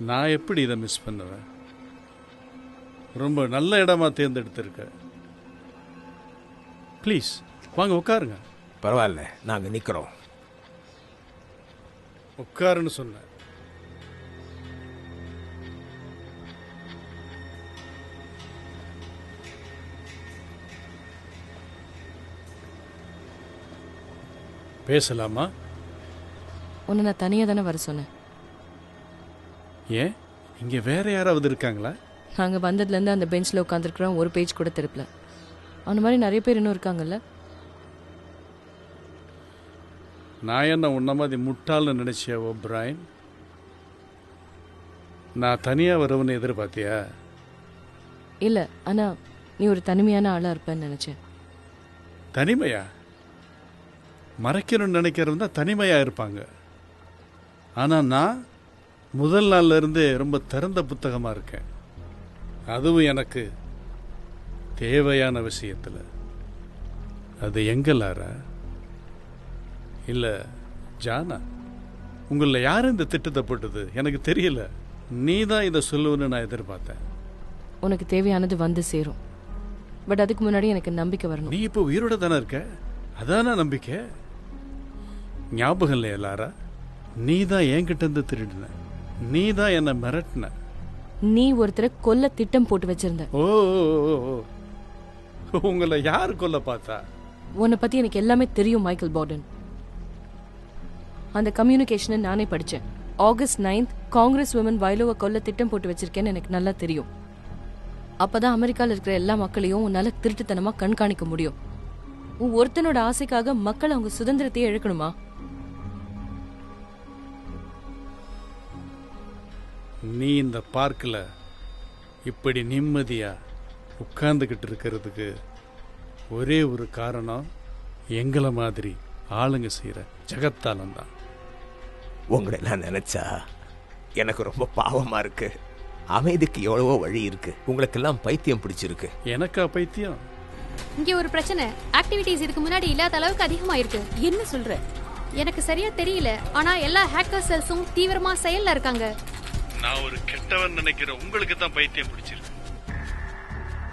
நான் எப்படி இதை மிஸ் பண்ணுவேன்? ரொம்ப நல்ல இடமா தேர்ந்தெடுத்திருக்க. ப்ளீஸ் வாங்க உட்காருங்க. பரவாயில்ல, நாங்க நிக்கிறோம். உட்காருன்னு சொன்ன. பேசலாமா? உன்னை நான் தனியா தானே வர சொன்னேன். ஏன், இங்க வேற யாராவது இருக்காங்களா? நாங்க வந்ததுல இருந்து அந்த பெஞ்ச்ல உட்காந்துருக்கிறோம், ஒரு பேஜ் கூட திருப்பல. அந்த மாதிரி நிறைய பேர் இன்னும் இருக்காங்கல்ல. நான் என்ன உன்ன மாதிரி முட்டாள்னு நினைச்சியாவோ பிரைன்? நான் தனியா வரவன்னு எதிர்பார்த்தியா? இல்ல, ஆனா நீ ஒரு தனிமையான ஆளா இருப்பேன்னு நினைச்சேன். தனிமையா? மறைக்கணும்னு நினைக்கிறவங்க தான் தனிமையா இருப்பாங்க. ஆனா நான் முதல் நாள்ல இருந்தே ரொம்ப திறந்த புத்தகமா இருக்கேன். அதுவும் எனக்கு தேவையான விஷயத்துல. அது எங்க லாரா? இல்ல ஜானா? உங்கள யாரு இந்த திட்டத்தை போட்டது எனக்கு தெரியல. நீ தான் இதை சொல்லுவன்னு நான் எதிர்பார்த்தேன். உனக்கு தேவையானது வந்து சேரும். பட் அதுக்கு முன்னாடி எனக்கு நம்பிக்கை வரணும். நீ இப்போ உயிரோட தானே இருக்க, அதான நம்பிக்கை. ஞாபகம் இல்லையா லாரா? நீ தான் என்கிட்ட இருந்து திருடின, நீ தான் என்ன மிரட்டின. நீ ஒருத்தரை கொல்ல திட்டம் போட்டு வச்சிருந்த. ஓ, உங்களை யாரு கொல்ல பார்த்தா? உன்னை பத்தி எனக்கு எல்லாமே தெரியும் மைக்கேல் பார்டன். அந்த கம்யூனிகேஷனை நானே படிச்சேன். ஆகஸ்ட் 9th காங்கிரஸ் விமன் வைலோவை கொல்ல திட்டம் போட்டு வச்சிருக்கேன்னு எனக்கு நல்லா தெரியும். அப்பதான் அமெரிக்கால இருக்கிற எல்லா மக்களையும் உன்னால திருட்டுத்தனமா கண்காணிக்க முடியும். உன் ஒருத்தனோட ஆசைக்காக மக்கள் அவங்க சுதந்திரத்தையே இழக்கணுமா? நீ இந்த பார்க்கில் இப்படி நிம்மதியா உட்கார்ந்துக்கிட்டு இருக்கிறதுக்கு ஒரே ஒரு காரணம் எங்களை மாதிரி ஆளுங்க செய்கிற ஜெகத்தாலம் தான். உங்களை நான் நினைச்சா எனக்கு ரொம்ப பாவமா இருக்கு. அமைதிக்கு எவ்வளவோ வழி இருக்கு. உங்களுக்கெல்லாம் பைத்தியம் பிடிச்சிருக்கு. எனக்கா பைத்தியம்? இங்க ஒரு பிரச்சனை. ஆக்டிவிட்டீஸ் இதுக்கு முன்னாடி இல்லாத அளவுக்கு அதிகமா இருக்கு. என்ன சொல்ற? எனக்கு சரியா தெரியல, ஆனா எல்லா ஹேக்கர் செல்ஸும் தீவிரமா செயல்ல இருக்காங்க. நான் ஒரு கெட்டவன் நினைக்கிற உங்களுக்கு தான் பைத்தியம் பிடிச்சிருக்கு.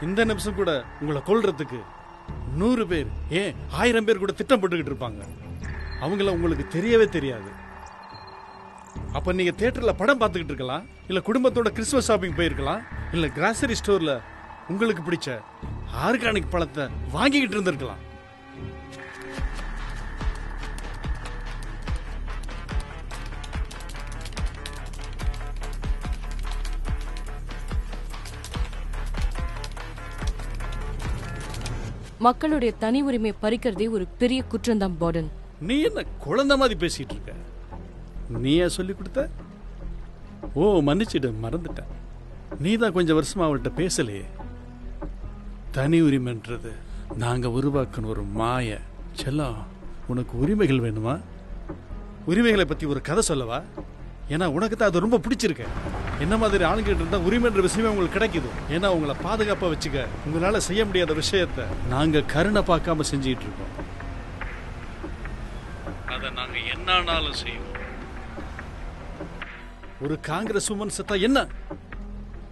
இந்த நிமிஷம் கூட உங்களை கொல்றதுக்கு 100 பேர், ஏன் 1000 பேர் கூட திட்டம் போட்டுக்கிட்டு இருப்பாங்க. அவங்கள உங்களுக்கு தெரியவே தெரியாது. அப்ப நீங்க தியேட்டர்ல படம் பார்த்துக்கிட்டு இருக்கலாம், இல்ல குடும்பத்தோட கிறிஸ்துமஸ் ஷாப்பிங் போயிருக்கலாம், இல்ல கிராசரி ஸ்டோர்ல உங்களுக்கு பிடிச்ச ஆர்கானிக் பழத்தை வாங்கிக்கிட்டு இருந்திருக்கலாம். மக்களுடைய தனி உரிமையை பறிக்கிறதே ஒரு பெரிய குற்றம் தான் பாடன். நீ என்ன குழந்தை மாதிரி பேசிட்டு இருக்க? நீயா சொல்லி கொடுத்த? ஓ, மன்னிச்சிடு, மறந்துட்டேன். நீ தான் கொஞ்சம் வருஷமா அவள்கிட்ட பேசலையே. தனி உரிமைன்றது நாங்க உருவாக்கின ஒரு மாய. செல்லம், உனக்கு உரிமைகள் வேணுமா? உரிமைகளை பத்தி ஒரு கதை சொல்லவா? ஏன்னா உனக்கு தான் அது ரொம்ப பிடிச்சிருக்கு. என்ன மாதிரி ஆளுங்கிட்டு இருந்தா உரிமைன்ற விஷயமே உங்களுக்கு கிடைக்குது. ஏன்னா உங்களை பாதுகாப்பா வச்சுக்க உங்களால செய்ய முடியாத விஷயத்த நாங்க கருணை பார்க்காம செஞ்சுட்டு இருக்கோம். அதை நாங்க என்னானாலும் செய்வோம். ஒரு காங்கிரஸ் உமன் செத்தா என்ன?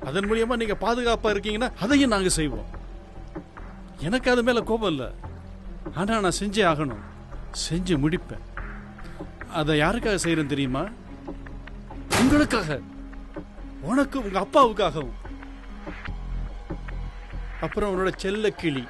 அதன் மூலியமா நீங்க பாதுகாப்பா இருக்கீங்கன்னா அதையும் நாங்க செய்வோம். எனக்கு அது மேல கோபம் இல்ல, ஆனா நான் செஞ்சே ஆகணும், செஞ்சு முடிப்பேன். அதை யாருக்காக செய்யறேன் தெரியுமா? உங்களுக்காக, உனக்கு, உங்க அப்பாவுக்காகவும், அப்புறம் உன்னோட செல்ல கிளி.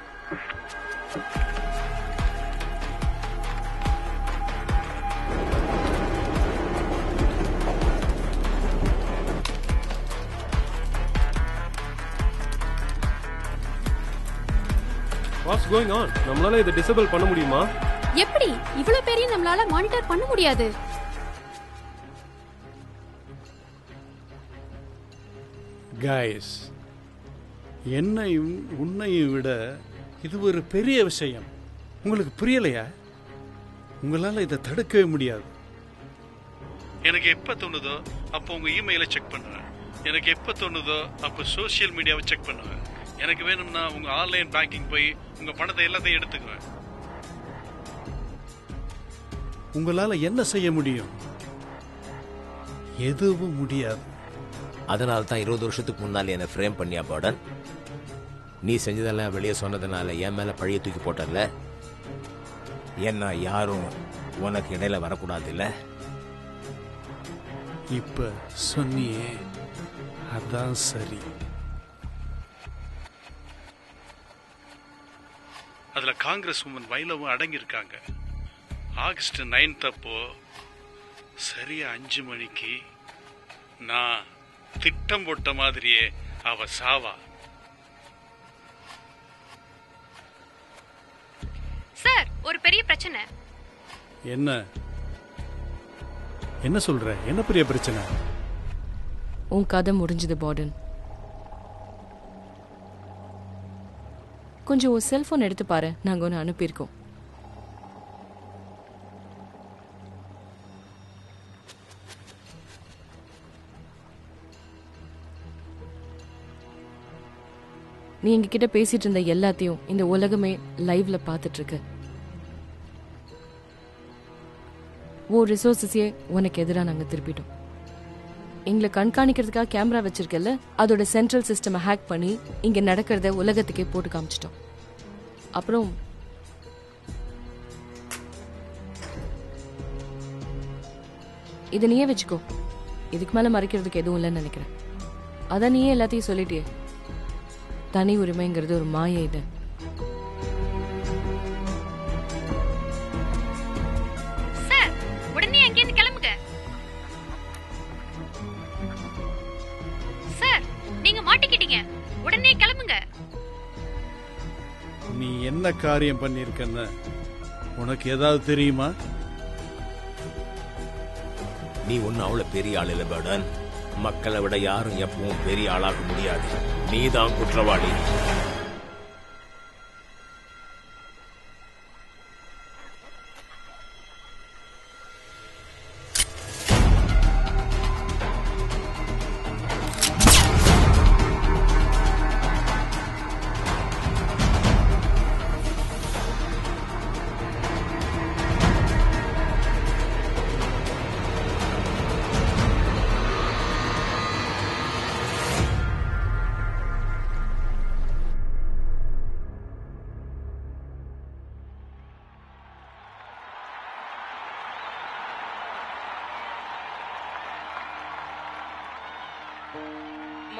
What's going on? நம்மளால இதை டிசேபிள் பண்ண முடியுமா? எப்படி? இவ்வளவு பேரையும் நம்மளால மானிட்டர் பண்ண முடியாது. கைஸ், என்னையும் உன்னையும் விட இது ஒரு பெரிய விஷயம். உங்களுக்கு புரியலையா? உங்களால இதை தடுக்கவே முடியாது. எனக்கு எப்ப தோணுதோ அப்போ உங்க இமெயிலை செக் பண்ணுவேன். எனக்கு எப்ப தோணுதோ அப்போ சோசியல் மீடியாவை செக் பண்ணுவேன். எனக்கு வேணும்னா உங்க ஆன்லைன் பேங்கிங் போய் உங்க பணத்தை எல்லாத்தையும் எடுத்துக்குவேன். உங்களால என்ன செய்ய முடியும்? எதுவும் முடியாது. அதனால தான் 20 வருஷத்துக்கு முன்னால் என்னை ஃப்ரேம் பண்ணியா பாடன்? நீ செஞ்சதெல்லாம் வெளியே சொன்னதுனால என் மேல பழைய தூக்கி போட்டல. ஏன்னா யாரும் உனக்கு இடையில வரக்கூடாது இல்ல? இப்ப சொன்னியே, அதான் சரி. அதுல காங்கிரஸ் உமன் வைலவும் அடங்கி இருக்காங்க. ஆகஸ்ட் 9 அப்போ சரியா 5 மணிக்கு நான் திட்டம் போட்ட மாதிரியே அவ சாவா. சார், ஒரு பெரிய பிரச்சனை. என்ன என்ன சொல்ற? என்ன பெரிய பிரச்சனை? உன் கதை முடிஞ்சது பாடன். கொஞ்சம் ஒரு செல்போன் எடுத்து பாரு, நாங்க ஒன்று அனுப்பியிருக்கோம். நீ எங்ககிட்ட பேசிட்டு இருந்த எல்லாத்தையும் இந்த உலகமே லைவ்ல பார்த்துட்டு இருக்கு. ஓ ரிசோர்ஸஸையே உனக்கு எதிராக நாங்கள் திருப்பிட்டோம். எங்களை கண்காணிக்கிறதுக்காக கேமரா வச்சிருக்கல, அதோட சென்ட்ரல் சிஸ்டமை ஹேக் பண்ணி இங்க நடக்கிறத உலகத்துக்கே போட்டு காமிச்சிட்டோம். அப்புறம் இதை நீயே வச்சுக்கோ. இதுக்கு மேல மறைக்கிறதுக்கு எதுவும் இல்லைன்னு நினைக்கிறேன். அதான் நீயே எல்லாத்தையும் சொல்லிட்டியே. தனி உரிமைங்கிறது ஒரு மாயை. இது சார், உடனே அங்கேருந்து கிளம்புங்க. காரியம் பண்ணியிருக்கேன்னு உனக்கு ஏதாவது தெரியுமா? நீ ஒன்னும் அவ்வளவு பெரிய ஆள் இல்ல பேர்டன். மக்களை விட யாரும் எப்பவும் பெரிய ஆளாக முடியாது. நீதான் குற்றவாளி.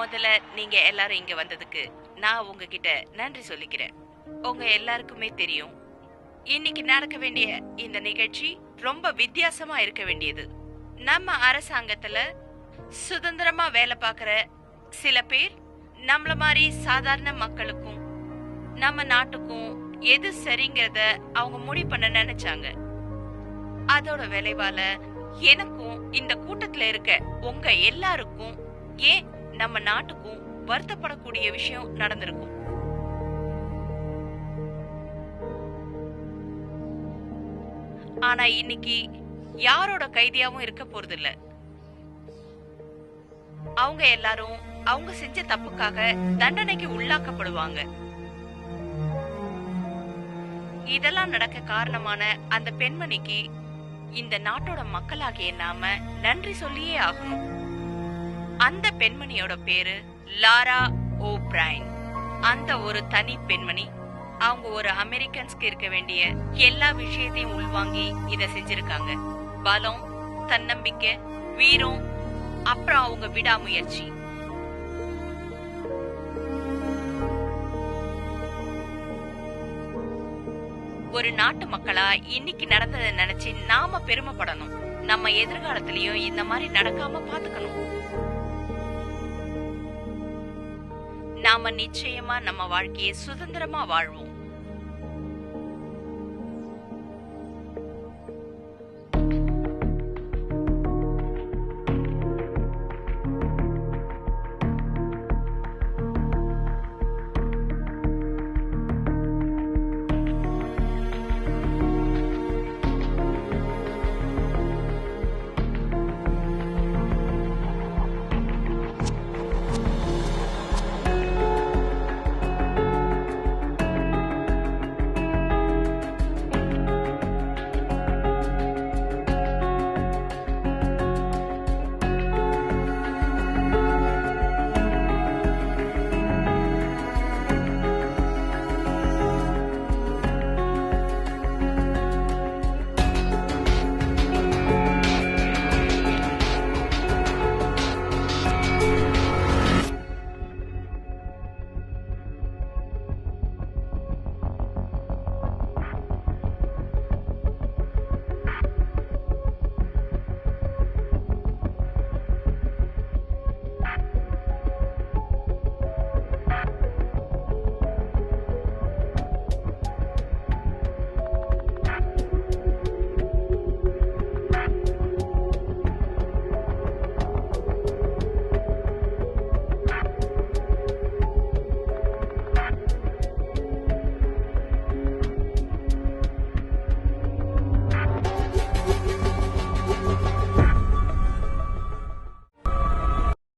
முதல்ல நீங்க எல்லாரும் இங்க வந்ததுக்கு நான் உங்ககிட்ட நன்றி சொல்லிக்கிறேன். உங்க எல்லாருக்குமே தெரியும், இன்னைக்கு நடக்க வேண்டிய இந்த நிகழ்ச்சி ரொம்ப வித்தியாசமா இருக்க வேண்டியது. நம்ம அரசாங்கத்துல சுதந்திரமா வேலை பார்க்கிற சில பேர் நம்மள மாதிரி சாதாரண மக்களுக்கும் நம்ம நாட்டுக்கும் எது சரிங்கிறத அவங்க முடிவு பண்ண நினைச்சாங்க. அதோட விளைவால எனக்கும் இந்த கூட்டத்துல இருக்க உங்க எல்லாருக்கும், ஏன் நம்ம நாட்டுக்கும் வருத்தப்படக்கூடிய விஷயம் நடந்திருக்கும். ஆனா இன்னைக்கு யாரோட கைதியாவும் இருக்க போறது இல்ல. அவங்க எல்லாரும் அவங்க செஞ்ச தப்புக்காக தண்டனைக்கு உள்ளாக்கப்படுவாங்க. இதெல்லாம் நடக்க காரணமான அந்த பெண்மணிக்கு இந்த நாட்டோட மக்களாகிய நாம நன்றி சொல்லியே ஆகணும். அந்த பெண்மணியோட பேரு லாரா ஓப்ரைன். அந்த ஒரு தனி பெண்மணி, அவங்க ஒரு அமெரிக்கன்ஸ்க்கு இருக்க வேண்டிய எல்லா விஷயத்தையும் உள்வாங்கி இத செஞ்சிருக்காங்க. பலம், தன்னம்பிக்கை, வீரம், அப்புறம் அவங்க விடாமுயற்சி. ஒரு நாட்டு மக்களா இன்னைக்கு நடந்ததை நினைச்சு நாம பெருமைப்படணும். நம்ம எதிர்காலத்திலயும் இந்த மாதிரி நடக்காம பாத்துக்கணும். நாம நிச்சயமா நம்ம வாழ்க்கையை சுதந்திரமா வாழ்வோம்.